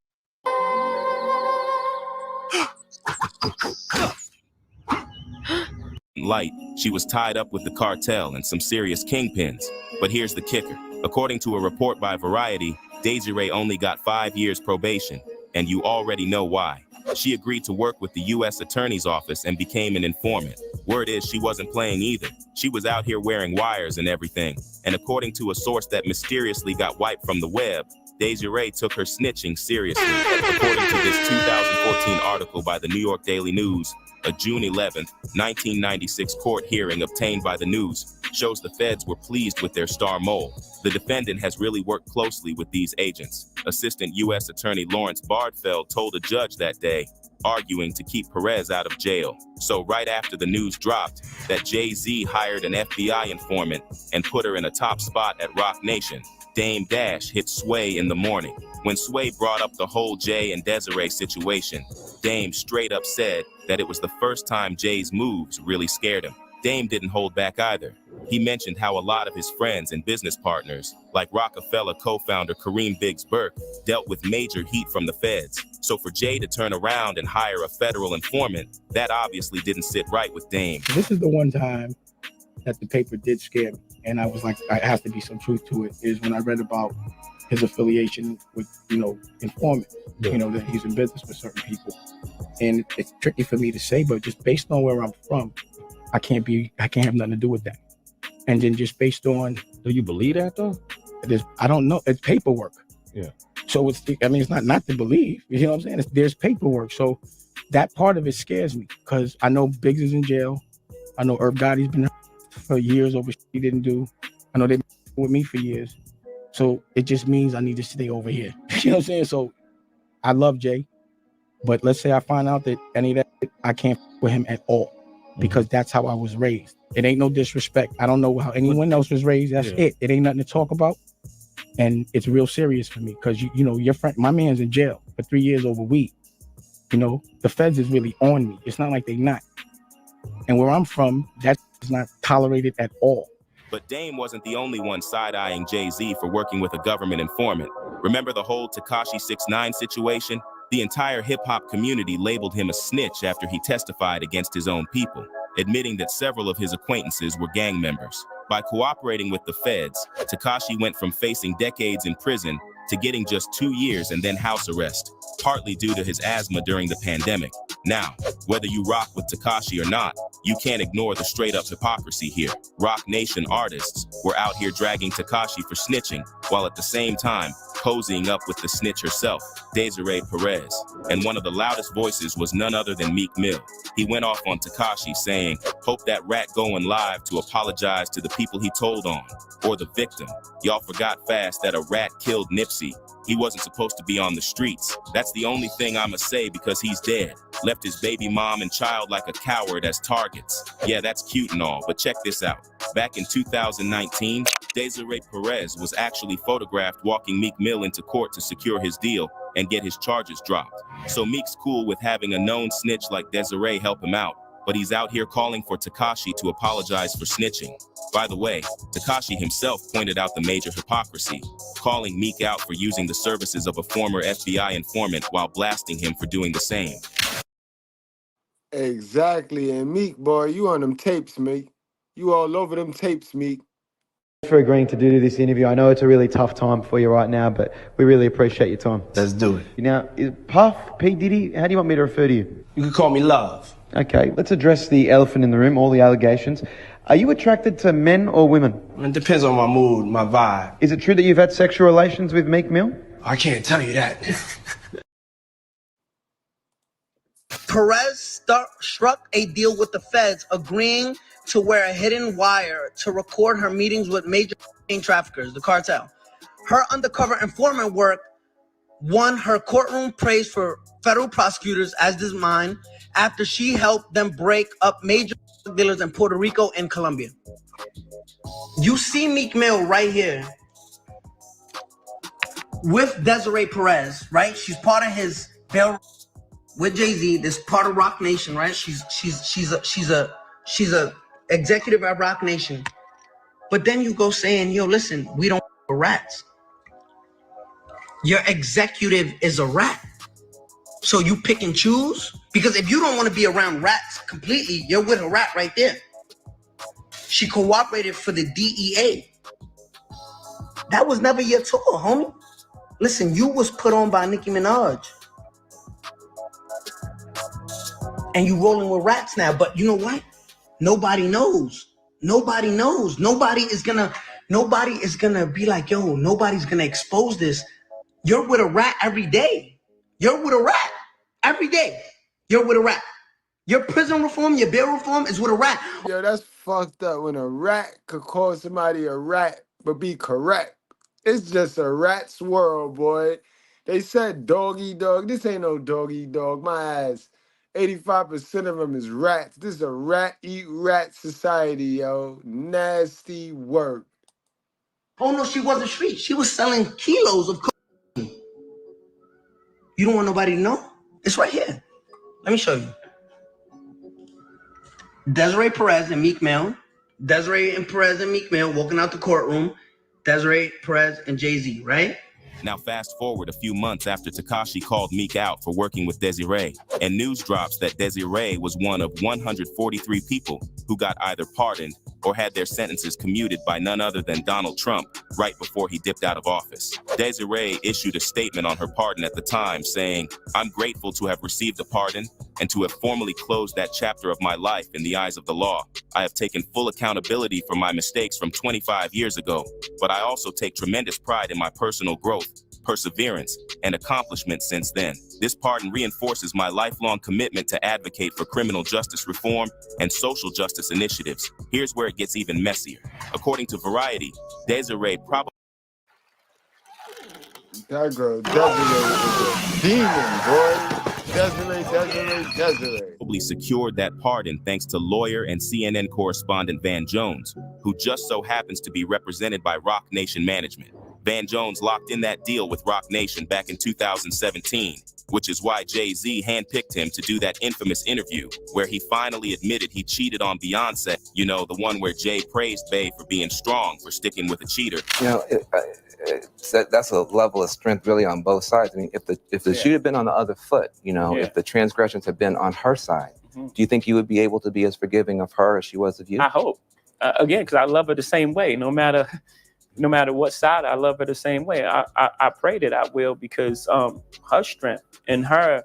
Speaker 11: light. She was tied up with the cartel and some serious kingpins. But here's the kicker. According to a report by Variety, Desiree only got 5 years probation, and you already know why. She agreed to work with the U.S. Attorney's Office and became an informant. Word is she wasn't playing either. She was out here wearing wires and everything. And according to a source that mysteriously got wiped from the web, Desiree took her snitching seriously. According to this 2014 article by the New York Daily News, a June 11th, 1996 court hearing obtained by the News shows the feds were pleased with their star mole. The defendant has really worked closely with these agents. Assistant U.S. Attorney Lawrence Bardfeld told a judge that day, arguing to keep Perez out of jail. So right after the news dropped that Jay-Z hired an FBI informant and put her in a top spot at Rock Nation, Dame Dash hit Sway in the morning. When Sway brought up the whole Jay and Desiree situation, Dame straight up said that it was the first time Jay's moves really scared him. Dame didn't hold back either. He mentioned how a lot of his friends and business partners, like Rockefeller co-founder Kareem Biggs Burke, dealt with major heat from the feds. So for Jay to turn around and hire a federal informant, that obviously didn't sit right with Dame.
Speaker 17: This is the one time that the paper did scare me, and I was like, there has to be some truth to it, is when I read about his affiliation with, informant, that he's in business with certain people. And it's tricky for me to say, but just based on where I'm from, I can't have nothing to do with that. And then just based on,
Speaker 12: do you believe that though?
Speaker 17: I don't know. It's paperwork.
Speaker 12: Yeah.
Speaker 17: So it's not to believe. You know what I'm saying? There's paperwork. So that part of it scares me because I know Biggs is in jail. I know Herb Gotti's been for years over he didn't do. I know they've been with me for years. So it just means I need to stay over here. You know what I'm saying? So I love Jay, but let's say I find out that any of that, I can't with him at all because that's how I was raised. It ain't no disrespect. I don't know how anyone else was raised. That's it. It ain't nothing to talk about. And it's real serious for me because, your friend, my man's in jail for 3 years over weed. The feds is really on me. It's not like they not. And where I'm from, that's not tolerated at all.
Speaker 11: But Dame wasn't the only one side-eyeing Jay-Z for working with a government informant. Remember the whole Tekashi 6ix9ine situation? The entire hip-hop community labeled him a snitch after he testified against his own people, admitting that several of his acquaintances were gang members. By cooperating with the feds, Tekashi went from facing decades in prison to getting just 2 years and then house arrest, partly due to his asthma during the pandemic. Now, whether you rock with Tekashi or not, you can't ignore the straight-up hypocrisy here. Rock Nation artists were out here dragging Tekashi for snitching, while at the same time cozying up with the snitch herself, Desiree Perez. And one of the loudest voices was none other than Meek Mill. He went off on Tekashi saying, "Hope that rat going live to apologize to the people he told on, or the victim. Y'all forgot fast that a rat killed Nipsey. He wasn't supposed to be on the streets. That's the only thing I'ma say because he's dead. Left his baby mom and child like a coward as targets. Yeah, that's cute and all, but check this out. Back in 2019, Desiree Perez was actually photographed walking Meek Mill into court to secure his deal and get his charges dropped. So Meek's cool with having a known snitch like Desiree help him out, but he's out here calling for Tekashi to apologize for snitching. By the way, Tekashi himself pointed out the major hypocrisy, calling Meek out for using the services of a former FBI informant while blasting him for doing the same.
Speaker 3: Exactly. And Meek, boy, you on them tapes, Meek. You all over them tapes, Meek.
Speaker 18: Thanks for agreeing to do this interview. I know it's a really tough time for you right now, but we really appreciate your time.
Speaker 2: Let's do it.
Speaker 18: Now, Puff, P. Diddy, how do you want me to refer to you?
Speaker 2: You can call me Love.
Speaker 18: Okay, let's address the elephant in the room, all the allegations. Are you attracted to men or women?
Speaker 2: It depends on my mood, my vibe.
Speaker 18: Is it true that you've had sexual relations with Meek Mill?
Speaker 2: I can't tell you that.
Speaker 19: Perez struck a deal with the feds, agreeing to wear a hidden wire to record her meetings with major traffickers, the cartel. Her undercover informant work won her courtroom praise for federal prosecutors, as does mine, after she helped them break up major dealers in Puerto Rico and Colombia. You see Meek Mill right here with Desiree Perez, right? She's part of his bail with Jay-Z. This part of Rock Nation, right? She's a executive at Rock Nation. But then you go saying, yo, listen, we don't rats. Your executive is a rat. So you pick and choose? Because if you don't want to be around rats completely, you're with a rat right there. She cooperated for the DEA. That was never your tour, homie. Listen, you was put on by Nicki Minaj. And you rolling with rats now. But you know what? Nobody knows. Nobody knows. Nobody is gonna be like, yo, nobody's gonna expose this. You're with a rat every day. You're with a rat every day. You're with a rat. Your prison reform, your bail reform is with a rat.
Speaker 3: Yo, that's fucked up when a rat could call somebody a rat but be correct. It's just a rat's world, boy. They said doggy dog. This ain't no doggy dog. My ass. 85% of them is rats. This is a rat eat rat society, yo. Nasty work.
Speaker 19: Oh no, she wasn't street. She was selling kilos of cocaine. You don't want nobody to know? It's right here. Let me show you. Desiree Perez and Meek Mill. Desiree and Perez and Meek Mill walking out the courtroom. Desiree Perez and Jay-Z, right?
Speaker 11: Now fast forward a few months after Tekashi called Meek out for working with Desiree, and news drops that Desiree was one of 143 people who got either pardoned or had their sentences commuted by none other than Donald Trump right before he dipped out of office. Desiree issued a statement on her pardon at the time saying, "I'm grateful to have received a pardon and to have formally closed that chapter of my life in the eyes of the law. I have taken full accountability for my mistakes from 25 years ago, but I also take tremendous pride in my personal growth, perseverance, and accomplishments since then. This pardon reinforces my lifelong commitment to advocate for criminal justice reform and social justice initiatives." Here's where it gets even messier. According to Variety, Desiree probably...
Speaker 3: That girl, Desiree, is a demon, boy. Desiree.
Speaker 11: Probably secured that pardon thanks to lawyer and CNN correspondent Van Jones, who just so happens to be represented by Roc Nation Management. Van Jones locked in that deal with Roc Nation back in 2017, which is why Jay-Z handpicked him to do that infamous interview where he finally admitted he cheated on Beyonce. You know, the one where Jay praised Bey for being strong, for sticking with a cheater.
Speaker 20: You know, that's a level of strength really on both sides. I mean, if the shoe had been on the other foot, you know, if the transgressions had been on her side, do you think you would be able to be as forgiving of her as she was of you?
Speaker 9: I hope. Again, because I love her the same way. No matter what side, I love her the same way. I pray that I will, because her strength and her,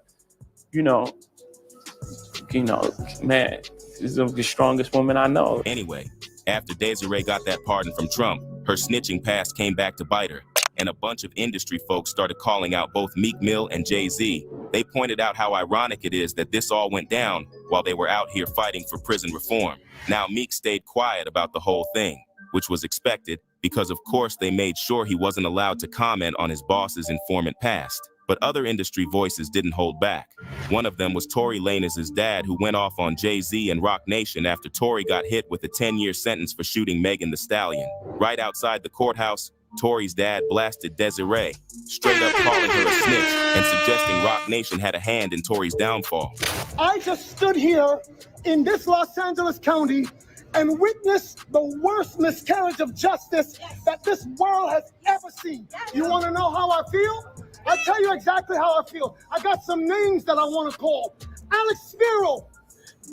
Speaker 9: man, is the strongest woman I know.
Speaker 11: Anyway, after Desiree got that pardon from Trump, her snitching past came back to bite her, and a bunch of industry folks started calling out both Meek Mill and Jay-Z. They pointed out how ironic it is that this all went down while they were out here fighting for prison reform. Now, Meek stayed quiet about the whole thing, which was expected, because of course they made sure he wasn't allowed to comment on his boss's informant past. But other industry voices didn't hold back. One of them was Tory Lanez's dad, who went off on Jay-Z and Roc Nation after Tory got hit with a 10-year sentence for shooting Megan Thee Stallion. Right outside the courthouse, Tory's dad blasted Desiree, straight up calling her a snitch and suggesting Roc Nation had a hand in Tory's downfall.
Speaker 21: I just stood here in this Los Angeles County and witnessed the worst miscarriage of justice that this world has ever seen. You want to know how I feel? I'll tell you exactly how I feel. I got some names that I want to call. Alex Spiro,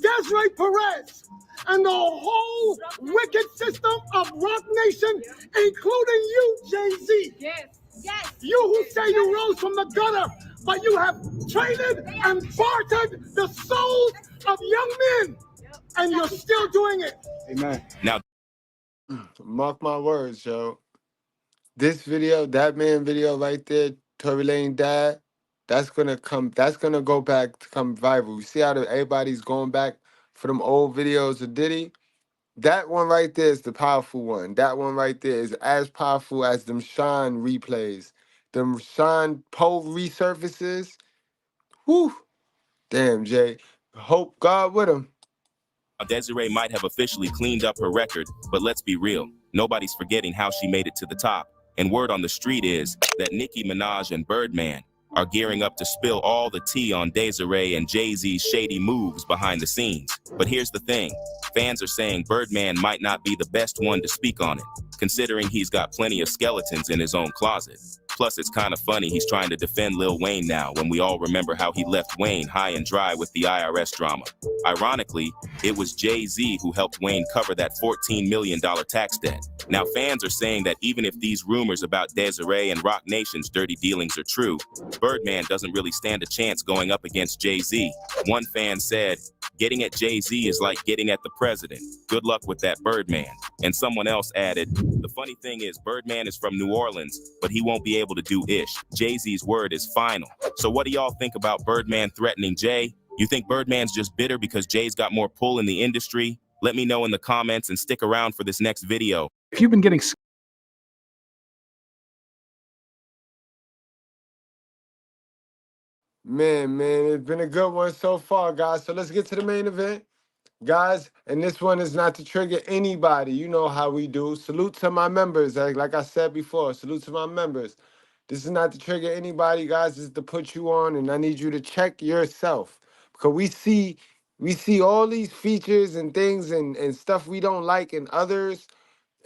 Speaker 21: Desiree Perez, and the whole wicked system of Roc Nation, including you, Jay-Z. Yes. You who say you rose from the gutter, but you have traded and bartered the souls of young men, and you're still doing it.
Speaker 3: Amen.
Speaker 11: Now,
Speaker 3: mark my words, yo. This video, that man video right there, Tory Lane dad, that's gonna go back to come viral. You see how everybody's going back for them old videos of Diddy? That one right there is the powerful one. That one right there is as powerful as them Sean replays. Them Sean Poe resurfaces. Whew. Damn, Jay. Hope God with him.
Speaker 11: Desiree might have officially cleaned up her record, but let's be real, nobody's forgetting how she made it to the top. And word on the street is that Nicki Minaj and Birdman are gearing up to spill all the tea on Desiree and Jay-Z's shady moves behind the scenes. But here's the thing, fans are saying Birdman might not be the best one to speak on it, considering he's got plenty of skeletons in his own closet. Plus, it's kind of funny he's trying to defend Lil Wayne now, when we all remember how he left Wayne high and dry with the IRS drama. Ironically, it was Jay-Z who helped Wayne cover that $14 million tax debt. Now, fans are saying that even if these rumors about Desiree and Roc Nation's dirty dealings are true, Birdman doesn't really stand a chance going up against Jay-Z. One fan said, "Getting at Jay-Z is like getting at the president. Good luck with that, Birdman." And someone else added, "The funny thing is Birdman is from New Orleans, but he won't be able to do ish. Jay-Z's word is final." So what do y'all think about Birdman threatening Jay? You think Birdman's just bitter because Jay's got more pull in the industry? Let me know in the comments and stick around for this next video.
Speaker 17: If you've been getting
Speaker 3: Man, it's been a good one so far, guys. So let's get to the main event. Guys, and this one is not to trigger anybody. You know how we do. Salute to my members. Like I said before, salute to my members. This is not to trigger anybody, guys. This is to put you on, and I need you to check yourself. Because we see all these features and things and stuff we don't like in others,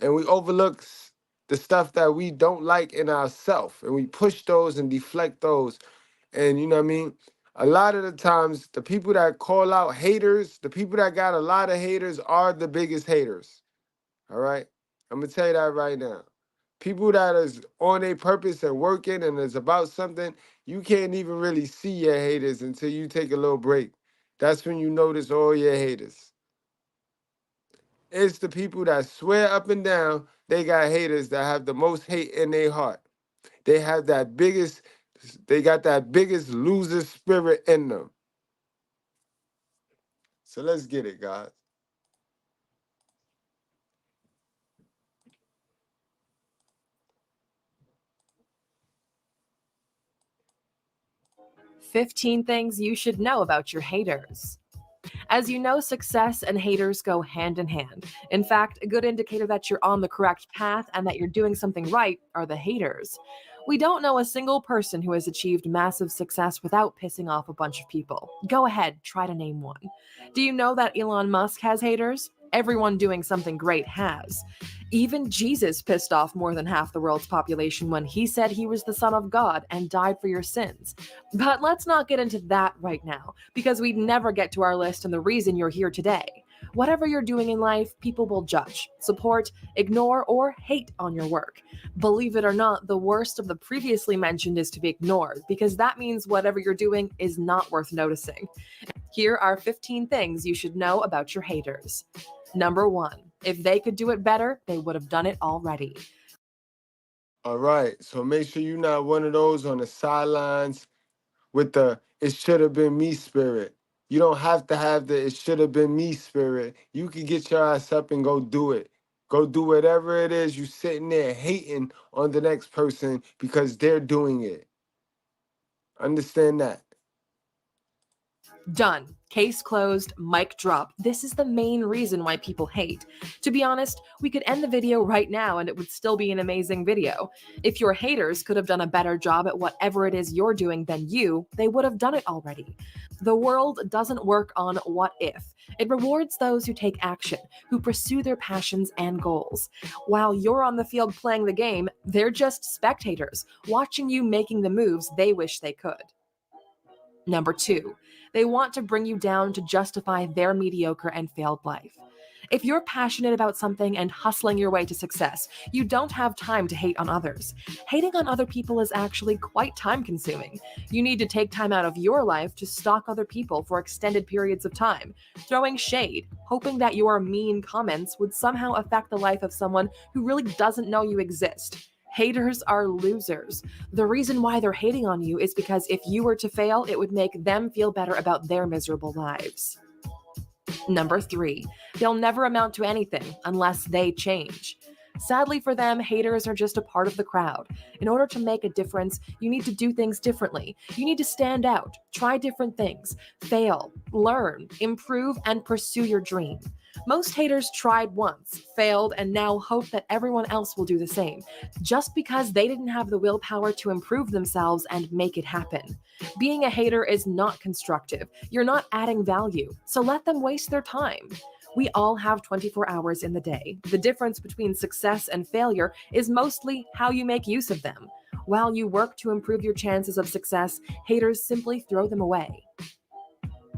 Speaker 3: and we overlook the stuff that we don't like in ourselves. And we push those and deflect those. And you know what I mean? A lot of the times, the people that call out haters, the people that got a lot of haters are the biggest haters. All right? I'm going to tell you that right now. People that is on a purpose and working and is about something, you can't even really see your haters until you take a little break. That's when you notice all your haters. It's the people that swear up and down they got haters that have the most hate in their heart. They have they got that biggest loser spirit in them. So let's get it, guys.
Speaker 1: "15 things you should know about your haters." As you know, success and haters go hand in hand. In fact, a good indicator that you're on the correct path and that you're doing something right are the haters. We don't know a single person who has achieved massive success without pissing off a bunch of people. Go ahead, try to name one. Do you know that Elon Musk has haters? Everyone doing something great has. Even Jesus pissed off more than half the world's population when he said he was the Son of God and died for your sins. But let's not get into that right now, because we'd never get to our list and the reason you're here today. Whatever you're doing in life, people will judge, support, ignore, or hate on your work. Believe it or not, the worst of the previously mentioned is to be ignored, because that means whatever you're doing is not worth noticing. Here are 15 things you should know about your haters. Number 1. If they could do it better, they would have done it already.
Speaker 3: All right. So make sure you're not one of those on the sidelines with the "it should have been me" spirit. You don't have to have the "it should have been me" spirit. You can get your ass up and go do it. Go do whatever it is you sitting there hating on the next person because they're doing it. Understand that.
Speaker 1: Done. Case closed, mic drop. This is the main reason why people hate. To be honest, we could end the video right now and it would still be an amazing video. If your haters could have done a better job at whatever it is you're doing than you, they would have done it already. The world doesn't work on what if. It rewards those who take action, who pursue their passions and goals. While you're on the field playing the game, they're just spectators, watching you making the moves they wish they could. Number 2, they want to bring you down to justify their mediocre and failed life. If you're passionate about something and hustling your way to success, you don't have time to hate on others. Hating on other people is actually quite time-consuming. You need to take time out of your life to stalk other people for extended periods of time, throwing shade, hoping that your mean comments would somehow affect the life of someone who really doesn't know you exist. Haters are losers. The reason why they're hating on you is because if you were to fail, it would make them feel better about their miserable lives. Number 3, they'll never amount to anything unless they change. Sadly for them, haters are just a part of the crowd. In order to make a difference, you need to do things differently. You need to stand out, try different things, fail, learn, improve, and pursue your dream. Most haters tried once, failed, and now hope that everyone else will do the same, just because they didn't have the willpower to improve themselves and make it happen. Being a hater is not constructive. You're not adding value, so let them waste their time. We all have 24 hours in the day. The difference between success and failure is mostly how you make use of them. While you work to improve your chances of success, haters simply throw them away.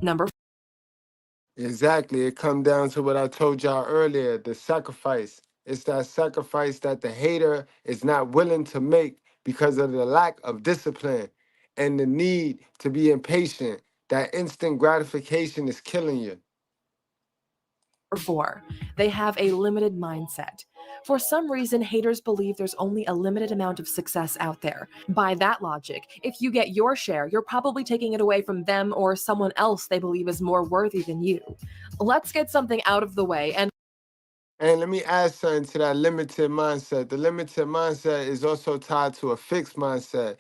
Speaker 1: Number 4.
Speaker 3: Exactly. It comes down to what I told y'all earlier, the sacrifice. It's that sacrifice that the hater is not willing to make because of the lack of discipline and the need to be impatient. That instant gratification is killing you.
Speaker 1: 4. They have a limited mindset. For some reason, haters believe there's only a limited amount of success out there. By that logic, if you get your share, you're probably taking it away from them or someone else they believe is more worthy than you. Let's get something out of the way and
Speaker 3: let me add something to that limited mindset. The limited mindset is also tied to a fixed mindset.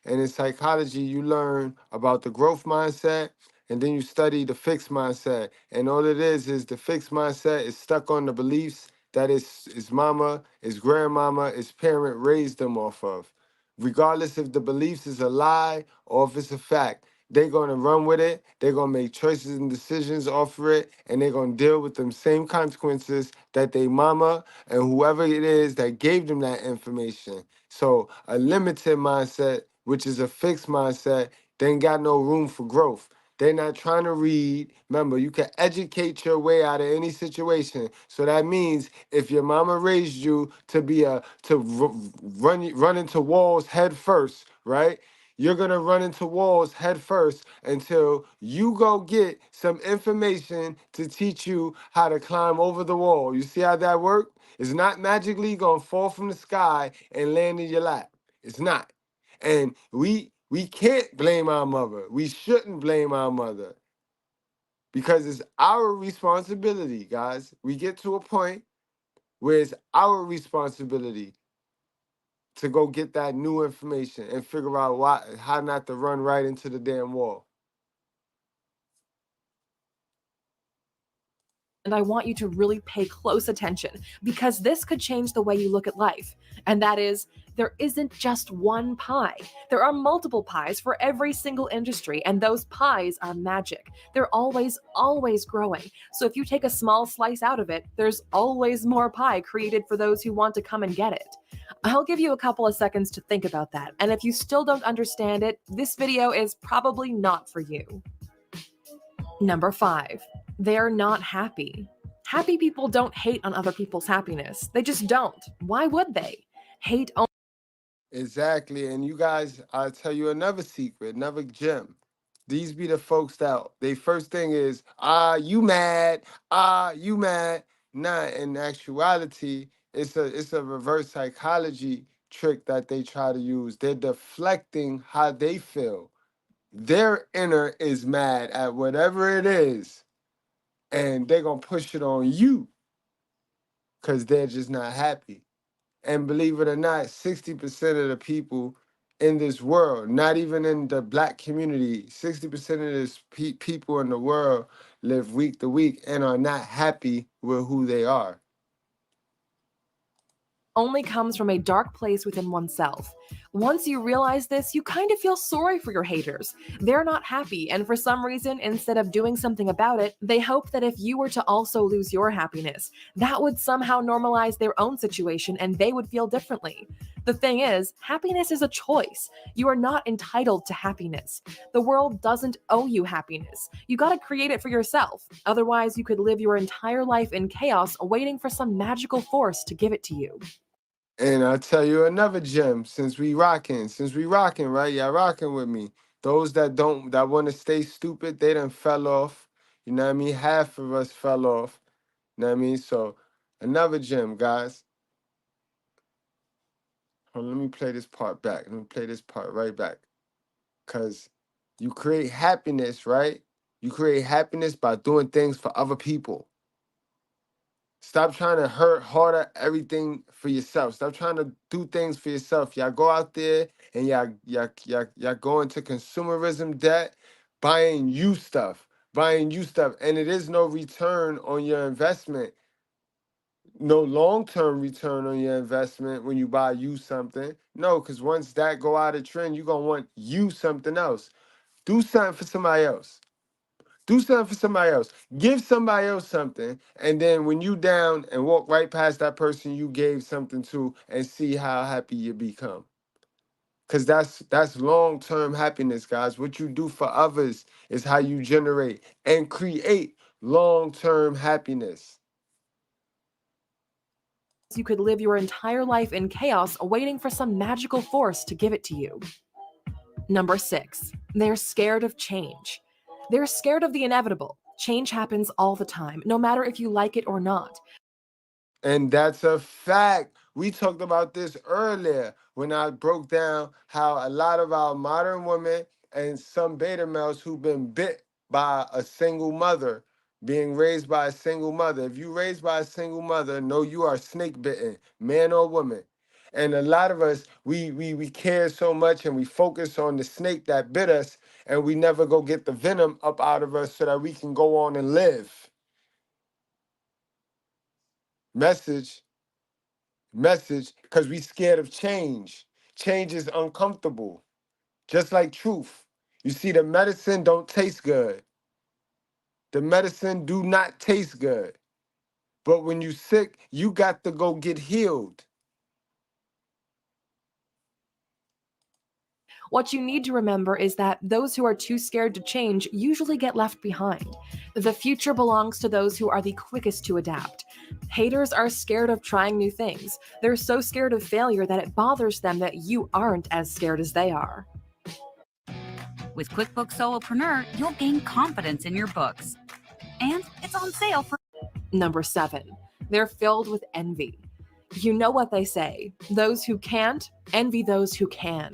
Speaker 3: And in psychology, you learn about the growth mindset and then you study the fixed mindset. And all it is the fixed mindset is stuck on the beliefs that his mama, his grandmama, his parent raised them off of. Regardless if the beliefs is a lie or if it's a fact, they're gonna run with it, they're gonna make choices and decisions off of it, and they're gonna deal with them same consequences that they mama and whoever it is that gave them that information. So a limited mindset, which is a fixed mindset, they ain't got no room for growth. They're not trying to read. Remember, you can educate your way out of any situation. So that means if your mama raised you to be run into walls head first, right? You're gonna run into walls head first until you go get some information to teach you how to climb over the wall. You see how that works? It's not magically gonna fall from the sky and land in your lap. It's not. And we can't blame our mother. We shouldn't blame our mother because it's our responsibility, guys. We get to a point where it's our responsibility to go get that new information and figure out how not to run right into the damn wall.
Speaker 1: And I want you to really pay close attention because this could change the way you look at life. And that is, there isn't just one pie. There are multiple pies for every single industry, and those pies are magic. They're always, always growing. So if you take a small slice out of it, there's always more pie created for those who want to come and get it. I'll give you a couple of seconds to think about that, and if you still don't understand it, this video is probably not for you. Number 5. They're not happy. Happy people don't hate on other people's happiness. They just don't. Why would they? Hate only.
Speaker 3: Exactly. And you guys, I'll tell you another secret, another gem. These be the folks that they first thing is, you mad, you mad. Nah, in actuality, it's a reverse psychology trick that they try to use. They're deflecting how they feel. Their inner is mad at whatever it is, and they're gonna push it on you because they're just not happy. And believe it or not, 60% of the people in this world, not even in the black community, 60% of this people in the world live week to week and are not happy with who they are.
Speaker 1: Only comes from a dark place within oneself. Once you realize this, you kind of feel sorry for your haters. They're not happy, and for some reason, instead of doing something about it, they hope that if you were to also lose your happiness, that would somehow normalize their own situation and they would feel differently. The thing is, happiness is a choice. You are not entitled to happiness. The world doesn't owe you happiness. You gotta create it for yourself. Otherwise, you could live your entire life in chaos waiting for some magical force to give it to you.
Speaker 3: And I'll tell you another gem, since we rocking, right? Y'all rocking with me. Those that want to stay stupid, they done fell off. You know what I mean? Half of us fell off. You know what I mean? So another gem, guys. Hold on, let me play this part back. Let me play this part right back. Because you create happiness, right? You create happiness by doing things for other people. Stop trying to harder everything for yourself. Stop trying to do things for yourself. Y'all go out there and y'all go into consumerism debt, buying you stuff, and it is no return on your investment. No long-term return on your investment when you buy you something. No, because once that go out of trend, you're gonna want you something else. Do something for somebody else. Do something for somebody else. Give somebody else something, and then when you down and walk right past that person you gave something to and see how happy you become. Because that's long-term happiness, guys. What you do for others is how you generate and create long-term happiness.
Speaker 1: You could live your entire life in chaos waiting for some magical force to give it to you. Number 6. They're scared of change. They're scared of the inevitable. Change happens all the time, no matter if you like it or not.
Speaker 3: And that's a fact. We talked about this earlier when I broke down how a lot of our modern women and some beta males who've been bit by a single mother, being raised by a single mother. If you raised by a single mother, know you are snake bitten, man or woman. And a lot of us, we care so much and we focus on the snake that bit us, and we never go get the venom up out of us so that we can go on and live. Message, because we scared of change. Change is uncomfortable, just like truth. You see, the medicine don't taste good. The medicine do not taste good. But when you sick, you got to go get healed.
Speaker 1: What you need to remember is that those who are too scared to change usually get left behind. The future belongs to those who are the quickest to adapt. Haters are scared of trying new things. They're so scared of failure that it bothers them that you aren't as scared as they are.
Speaker 4: With QuickBooks Solopreneur, you'll gain confidence in your books. And it's on sale for...
Speaker 1: Number 7, they're filled with envy. You know what they say, those who can't envy those who can.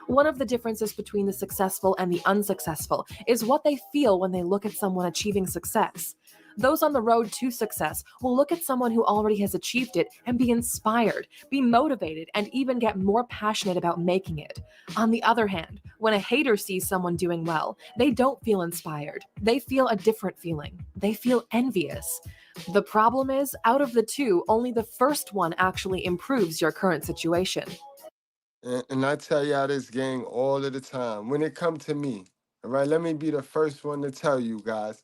Speaker 1: One of the differences between the successful and the unsuccessful is what they feel when they look at someone achieving success. Those on the road to success will look at someone who already has achieved it and be inspired, be motivated, and even get more passionate about making it. On the other hand, when a hater sees someone doing well, they don't feel inspired. They feel a different feeling. They feel envious. The problem is, out of the two, only the first one actually improves your current situation.
Speaker 3: And I tell y'all this, gang, all of the time. When it come to me, all right, let me be the first one to tell you guys.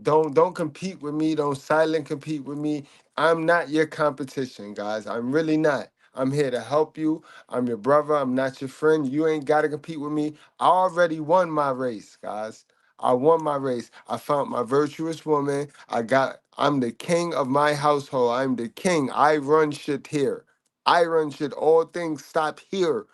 Speaker 3: Don't compete with me. Don't silent compete with me. I'm not your competition, guys. I'm really not. I'm here to help you. I'm your brother. I'm not your friend. You ain't got to compete with me. I already won my race, guys. I won my race. I found my virtuous woman. I'm the king of my household. I'm the king. I run shit here. I run shit. All things stop here.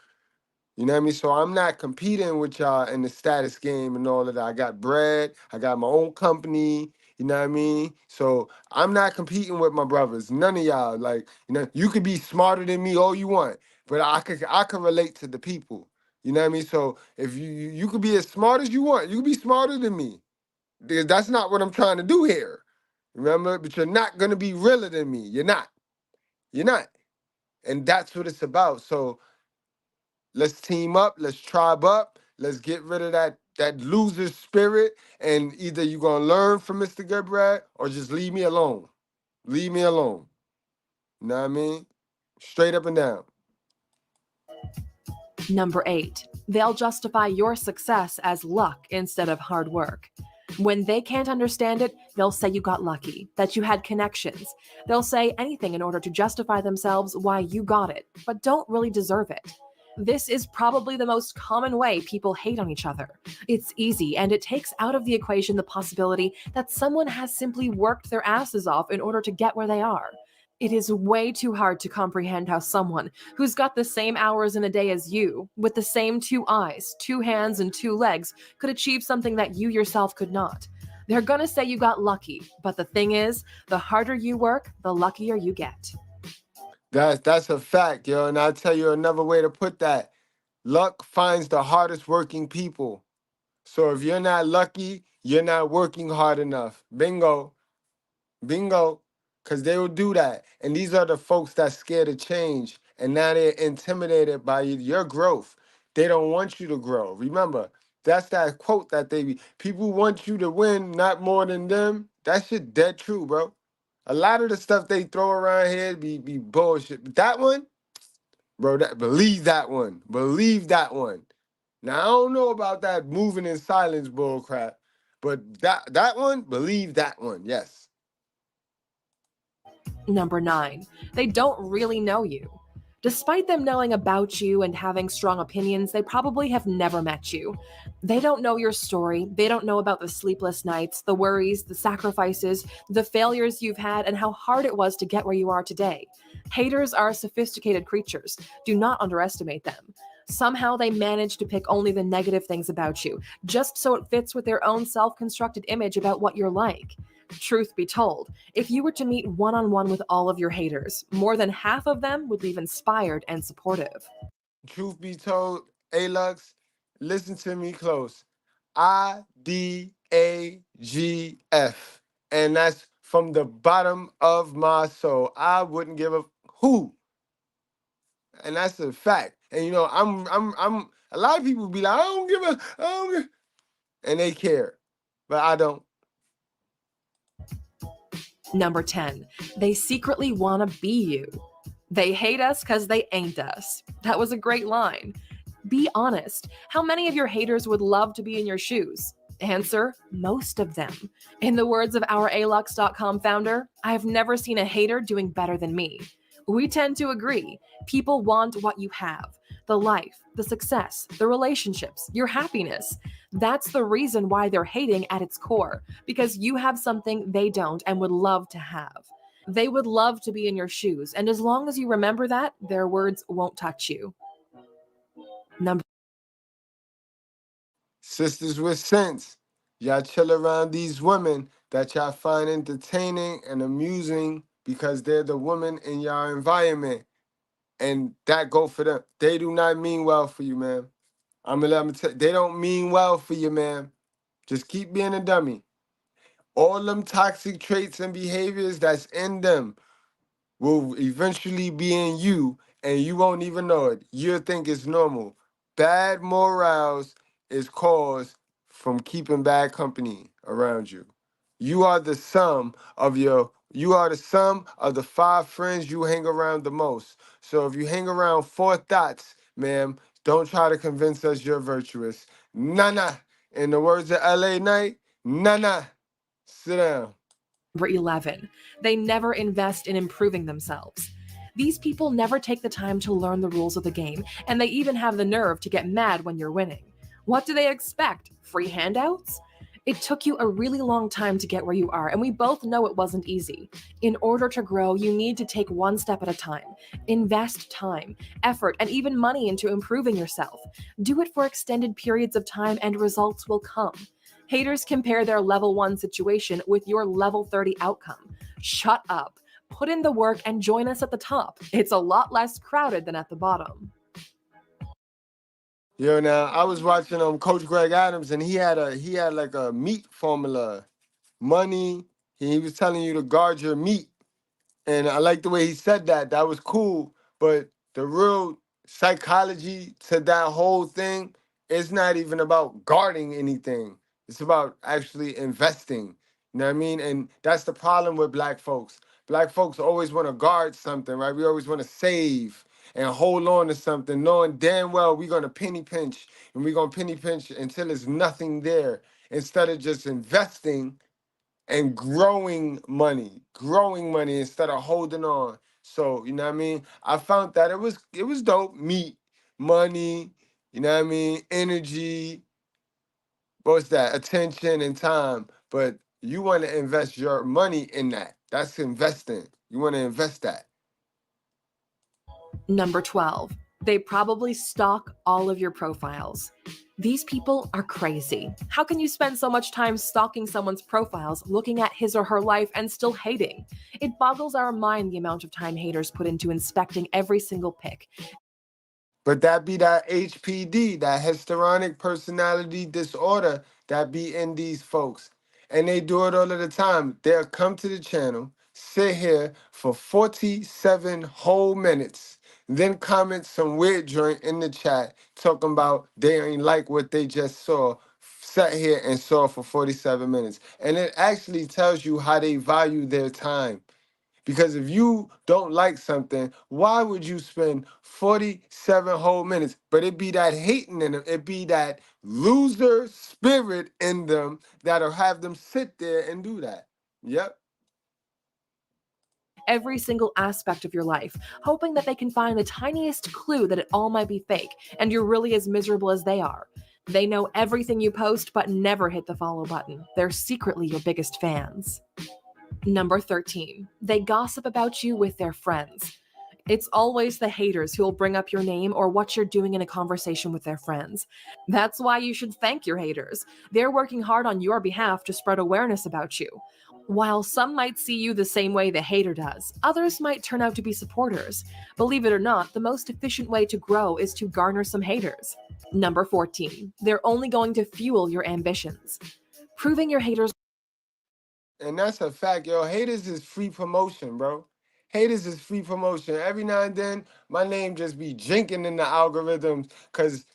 Speaker 3: You know what I mean? So I'm not competing with y'all in the status game and all of that. I got bread. I got my own company. You know what I mean? So I'm not competing with my brothers. None of y'all. Like, you could be smarter than me all you want, but I could relate to the people. You know what I mean? So if you could be as smart as you want, you could be smarter than me. That's not what I'm trying to do here. Remember? But you're not gonna be realer than me. You're not. You're not. And that's what it's about. So let's team up, let's tribe up, let's get rid of that loser spirit, and either you're gonna learn from Mr. Goodbread or just leave me alone. Leave me alone. You know what I mean? Straight up and down.
Speaker 1: Number 8, they'll justify your success as luck instead of hard work. When they can't understand it, they'll say you got lucky, that you had connections. They'll say anything in order to justify themselves why you got it, but don't really deserve it. This is probably the most common way people hate on each other. It's easy, and it takes out of the equation the possibility that someone has simply worked their asses off in order to get where they are. It is way too hard to comprehend how someone who's got the same hours in a day as you, with the same 2 eyes, 2 hands, and 2 legs, could achieve something that you yourself could not. They're gonna say you got lucky, but the thing is, the harder you work, the luckier you get.
Speaker 3: That's a fact, yo. And I'll tell you another way to put that. Luck finds the hardest working people. So if you're not lucky, you're not working hard enough. Bingo. Bingo. Because they will do that. And these are the folks that's scared of change. And now they're intimidated by your growth. They don't want you to grow. Remember, that's that quote that people want you to win, not more than them. That shit dead true, bro. A lot of the stuff they throw around here be bullshit. But that one, bro, believe that one. Believe that one. Now I don't know about that moving in silence bull crap, but that one, believe that one. Yes.
Speaker 1: Number 9, they don't really know you. Despite them knowing about you and having strong opinions, they probably have never met you. They don't know your story. They don't know about the sleepless nights, the worries, the sacrifices, the failures you've had, and how hard it was to get where you are today. Haters are sophisticated creatures. Do not underestimate them. Somehow they manage to pick only the negative things about you, just so it fits with their own self-constructed image about what you're like. Truth be told, if you were to meet one-on-one with all of your haters, more than half of them would leave inspired and supportive.
Speaker 3: Truth be told, Alux, listen to me close. IDAGF. And that's from the bottom of my soul. I wouldn't give a who. And that's a fact. And you know, I'm a lot of people be like, I don't give, and they care. But I don't.
Speaker 1: Number 10, they secretly want to be you. They hate us because they ain't us. That was a great line. Be honest. How many of your haters would love to be in your shoes? Answer, most of them. In the words of our alux.com founder, I've never seen a hater doing better than me. We tend to agree. People want what you have. The life, the success, the relationships, your happiness. That's the reason why they're hating at its core, because you have something they don't and would love to have. They would love to be in your shoes, and as long as you remember that, their words won't touch you. Number
Speaker 3: Sisters with sense, y'all chill around these women that y'all find entertaining and amusing because they're the women in your environment. And that go for them. They do not mean well for you, man. I'm gonna let them tell they don't mean well for you, man. Just keep being a dummy. All them toxic traits and behaviors that's in them will eventually be in you, and you won't even know it. You'll think it's normal. Bad morals is caused from keeping bad company around you. You are the sum of the 5 friends you hang around the most. So if you hang around 4 thoughts, ma'am, don't try to convince us you're virtuous. Nana. In the words of LA Knight, nana. Sit down.
Speaker 1: Number 11, they never invest in improving themselves. These people never take the time to learn the rules of the game, and they even have the nerve to get mad when you're winning. What do they expect? Free handouts? It took you a really long time to get where you are, and we both know it wasn't easy. In order to grow, you need to take one step at a time. Invest time, effort, and even money into improving yourself. Do it for extended periods of time, and results will come. Haters compare their level 1 situation with your level 30 outcome. Shut up. Put in the work and join us at the top. It's a lot less crowded than at the bottom.
Speaker 3: Yo, now I was watching Coach Greg Adams, and he had like a meat formula, money. He was telling you to guard your meat, and I like the way he said that. That was cool, but the real psychology to that whole thing is not even about guarding anything. It's about actually investing. You know what I mean? And that's the problem with black folks. Black folks always want to guard something, right? We always want to save and hold on to something, knowing damn well we're gonna penny pinch and we're gonna penny pinch until there's nothing there, instead of just investing and growing money instead of holding on. So, you know what I mean? I found that it was dope. Meat, money, you know what I mean? Energy, what's that? Attention and time. But you want to invest your money in that. That's investing. You want to invest that.
Speaker 1: Number 12, they probably stalk all of your profiles. These people are crazy. How can you spend so much time stalking someone's profiles, looking at his or her life, and still hating? It boggles our mind the amount of time haters put into inspecting every single pic.
Speaker 3: But that be that HPD, that histrionic personality disorder that be in these folks. And they do it all of the time. They'll come to the channel, sit here for 47 whole minutes, then comment some weird joint in the chat talking about they ain't like what they just saw, sat here and saw for 47 minutes. And it actually tells you how they value their time. Because if you don't like something, why would you spend 47 whole minutes? But it be that hating in them, it be that loser spirit in them that'll have them sit there and do that. Yep.
Speaker 1: Every single aspect of your life, hoping that they can find the tiniest clue that it all might be fake and you're really as miserable as they are. They know everything you post but never hit the follow button. They're secretly your biggest fans. Number 13, they gossip about you with their friends. It's always the haters who will bring up your name or what you're doing in a conversation with their friends. That's why you should thank your haters. They're working hard on your behalf to spread awareness about you. While some might see you the same way the hater does, others might turn out to be supporters. Believe it or not, the most efficient way to grow is to garner some haters. Number 14, they're only going to fuel your ambitions. Proving your haters.
Speaker 3: And that's a fact, yo. Haters is free promotion, bro. Haters is free promotion. Every now and then, my name just be jinking in the algorithms because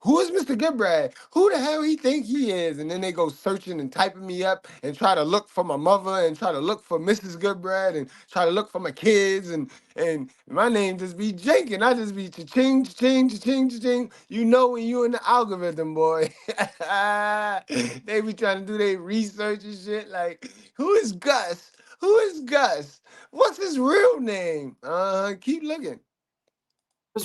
Speaker 3: who is Mr.Goodbread? Who the hell he think he is? And then they go searching and typing me up and try to look for my mother and try to look for Mrs. Goodbread and try to look for my kids and my name just be jinking. I just be cha-ching, cha-ching, cha-ching, cha-ching. You know when you in the algorithm, boy. They be trying to do their research and shit. Like, who is Gus? Who is Gus? What's his real name? Keep looking.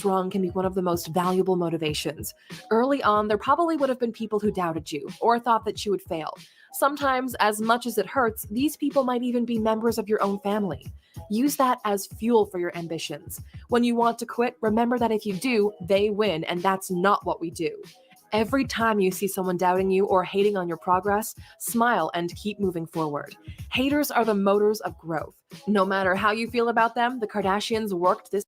Speaker 1: Wrong can be one of the most valuable motivations. Early on, there probably would have been people who doubted you or thought that you would fail. Sometimes, as much as it hurts, these people might even be members of your own family. Use that as fuel for your ambitions. When you want to quit, remember that if you do, they win, and that's not what we do. Every time you see someone doubting you or hating on your progress, smile and keep moving forward. Haters are the motors of growth. No matter how you feel about them, the Kardashians worked this.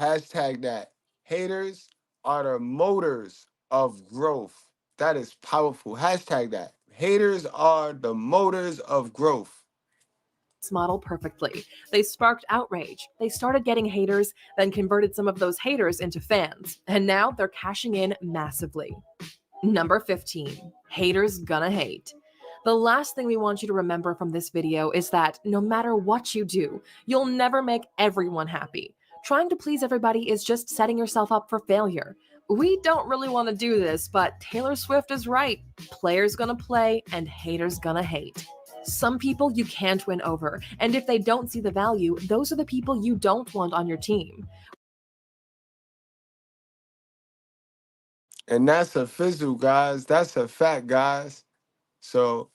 Speaker 3: Hashtag that. Haters are the motors of growth. That is powerful. Hashtag that. Haters are the motors of growth.
Speaker 1: Model perfectly. They sparked outrage. They started getting haters, then converted some of those haters into fans. And now they're cashing in massively. Number 15. Haters gonna hate. The last thing we want you to remember from this video is that no matter what you do, you'll never make everyone happy. Trying to please everybody is just setting yourself up for failure. We don't really want to do this, but Taylor Swift is right. Players gonna play and haters gonna hate. Some people you can't win over, and if they don't see the value, those are the people you don't want on your team.
Speaker 3: And that's a fizzle, guys. That's a fact, guys. So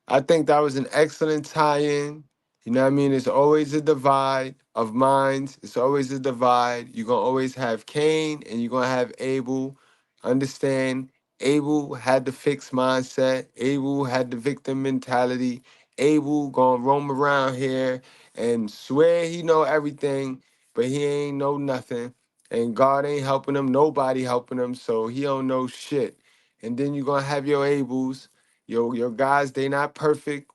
Speaker 3: I think that was an excellent tie-in. You know what I mean? It's always a divide of minds. It's always a divide. You're going to always have Cain and you're going to have Abel. Understand, Abel had the fixed mindset. Abel had the victim mentality. Abel going to roam around here and swear he know everything, but he ain't know nothing. And God ain't helping him. Nobody helping him. So he don't know shit. And then you're going to have your Abels. Your guys, they not perfect,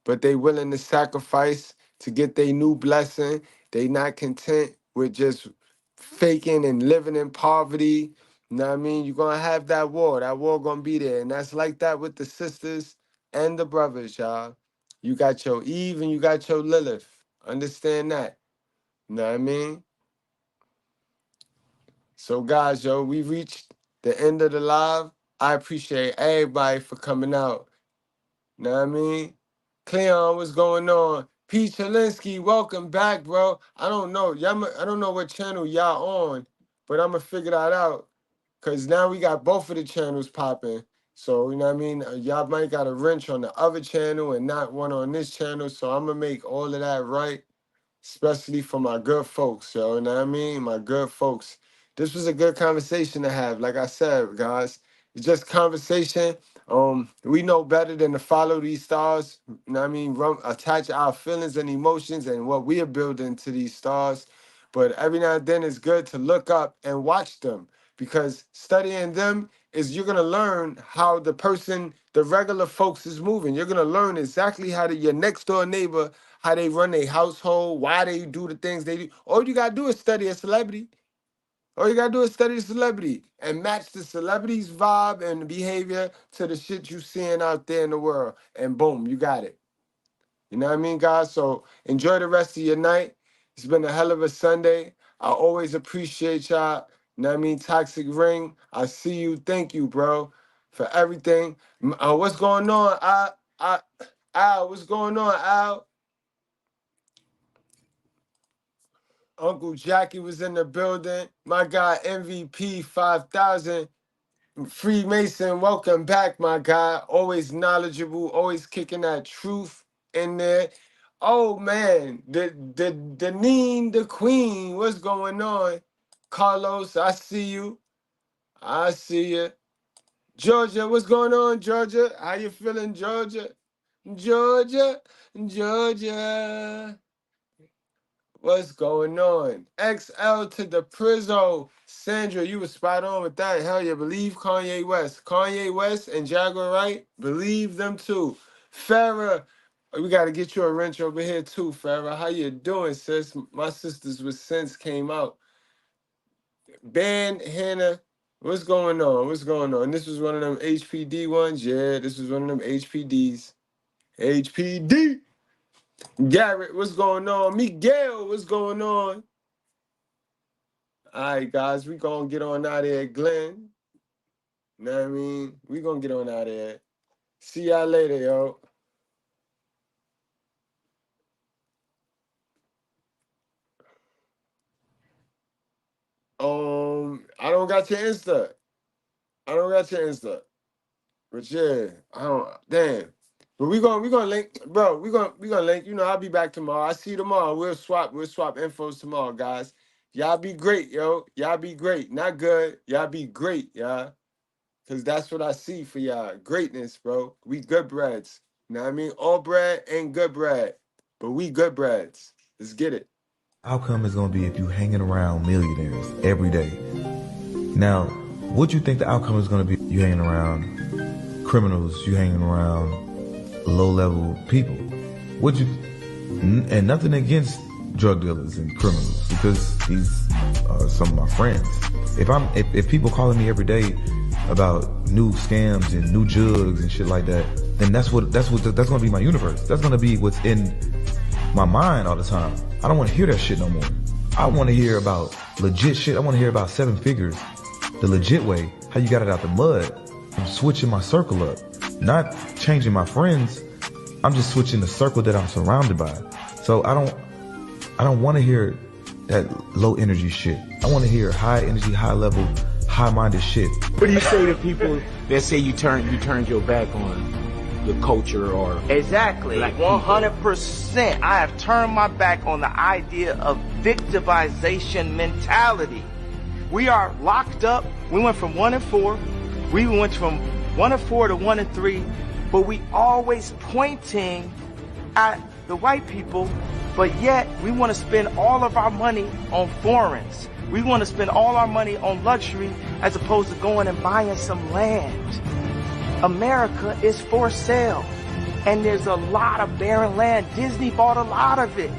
Speaker 3: but they willing to sacrifice to get their new blessing. They not content with just faking and living in poverty. You know what I mean? You're gonna have that war. That war gonna be there. And that's like that with the sisters and the brothers, y'all. You got your Eve and you got your Lilith. Understand that. You know what I mean? So guys, yo, we reached the end of the live. I appreciate everybody for coming out. Know what I mean? Cleon, what's going on? Pete Chalinsky, welcome back, bro. I don't know. I don't know what channel y'all on, but I'm going to figure that out. Because now we got both of the channels popping. So, you know what I mean? Y'all might got a wrench on the other channel and not one on this channel. So I'm going to make all of that right, especially for my good folks, yo. You know what I mean? My good folks. This was a good conversation to have. Like I said, guys, it's just conversation. We know better than to follow these stars. You know what I mean? Attach our feelings and emotions and what we are building to these stars. But every now and then it's good to look up and watch them, because studying them is you're gonna learn how the regular folks is moving. You're gonna learn exactly how your next door neighbor, how they run their household, why they do the things they do. All you gotta do is study a celebrity. All you gotta do is study the celebrity and match the celebrity's vibe and behavior to the shit you seeing out there in the world. And boom, you got it. You know what I mean, guys? So enjoy the rest of your night. It's been a hell of a Sunday. I always appreciate y'all. You know what I mean? Toxic Ring, I see you. Thank you, bro, for everything. What's going on? Al, what's going on, Al? Uncle Jackie was in the building. My guy, MVP 5000. Freemason, welcome back, my guy. Always knowledgeable, always kicking that truth in there. Oh man, the Neen, the Queen, what's going on? Carlos, I see you. I see you. Georgia, what's going on, Georgia? How you feeling, Georgia? Georgia, Georgia. What's going on? XL to the Prizzo. Sandra, you were spot on with that. Hell yeah, believe Kanye West. Kanye West and Jaguar Wright, believe them too. Farrah, We got to get you a wrench over here too, Farrah. How you doing, sis? My sisters with sense came out. Ben, Hannah, what's going on? What's going on? This was one of them HPD ones. Yeah, this was one of them HPDs. HPD. Garrett, what's going on? Miguel, what's going on? All right, guys, we gonna get on out of here. Glenn, you know what I mean? We gonna get on out of here. See y'all later, yo. I don't got your Insta. But yeah, I don't. Damn. But we gonna link, bro. We gonna link. You know, I'll be back tomorrow. I see you tomorrow. We'll swap infos tomorrow, guys. Y'all be great, yo. Y'all be great. Not good. Y'all be great, y'all. Cause that's what I see for y'all. Greatness, bro. We good breads. You know what I mean? All bread ain't good bread. But we good breads. Let's get it.
Speaker 7: Outcome is going to be if you hanging around millionaires every day. Now, what you think the outcome is going to be? You hanging around criminals, you hanging around low-level people. And nothing against drug dealers and criminals, because these are some of my friends. If people calling me every day about new scams and new jugs and shit like that, then that's going to be my universe. That's going to be what's in my mind all the time. I don't want to hear that shit no more. I want to hear about legit shit. I want to hear about 7 figures, the legit way, how you got it out the mud. I'm switching my circle up, not changing my friends. I'm just switching the circle that I'm surrounded by. So I don't want to hear that low energy shit. I want to hear high energy, high level, high minded shit.
Speaker 22: What do you say to people that say you turned your back on the culture or
Speaker 23: exactly 100%? I have turned my back on the idea of victimization mentality. We are locked up. We went from 1 and 4. We went from 1 and 4 to 1 and 3, but we always pointing at the white people, but yet we want to spend all of our money on foreigns. We want to spend all our money on luxury as opposed to going and buying some land. America is for sale, and there's a lot of barren land. Disney bought a lot of it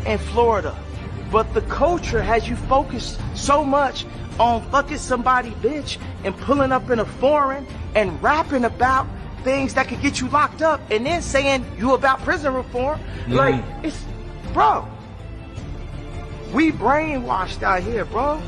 Speaker 23: in Florida, but the culture has you focused so much on fucking somebody bitch and pulling up in a foreign and rapping about things that could get you locked up and then saying you about prison reform. Like, it's, bro, we brainwashed out here, bro.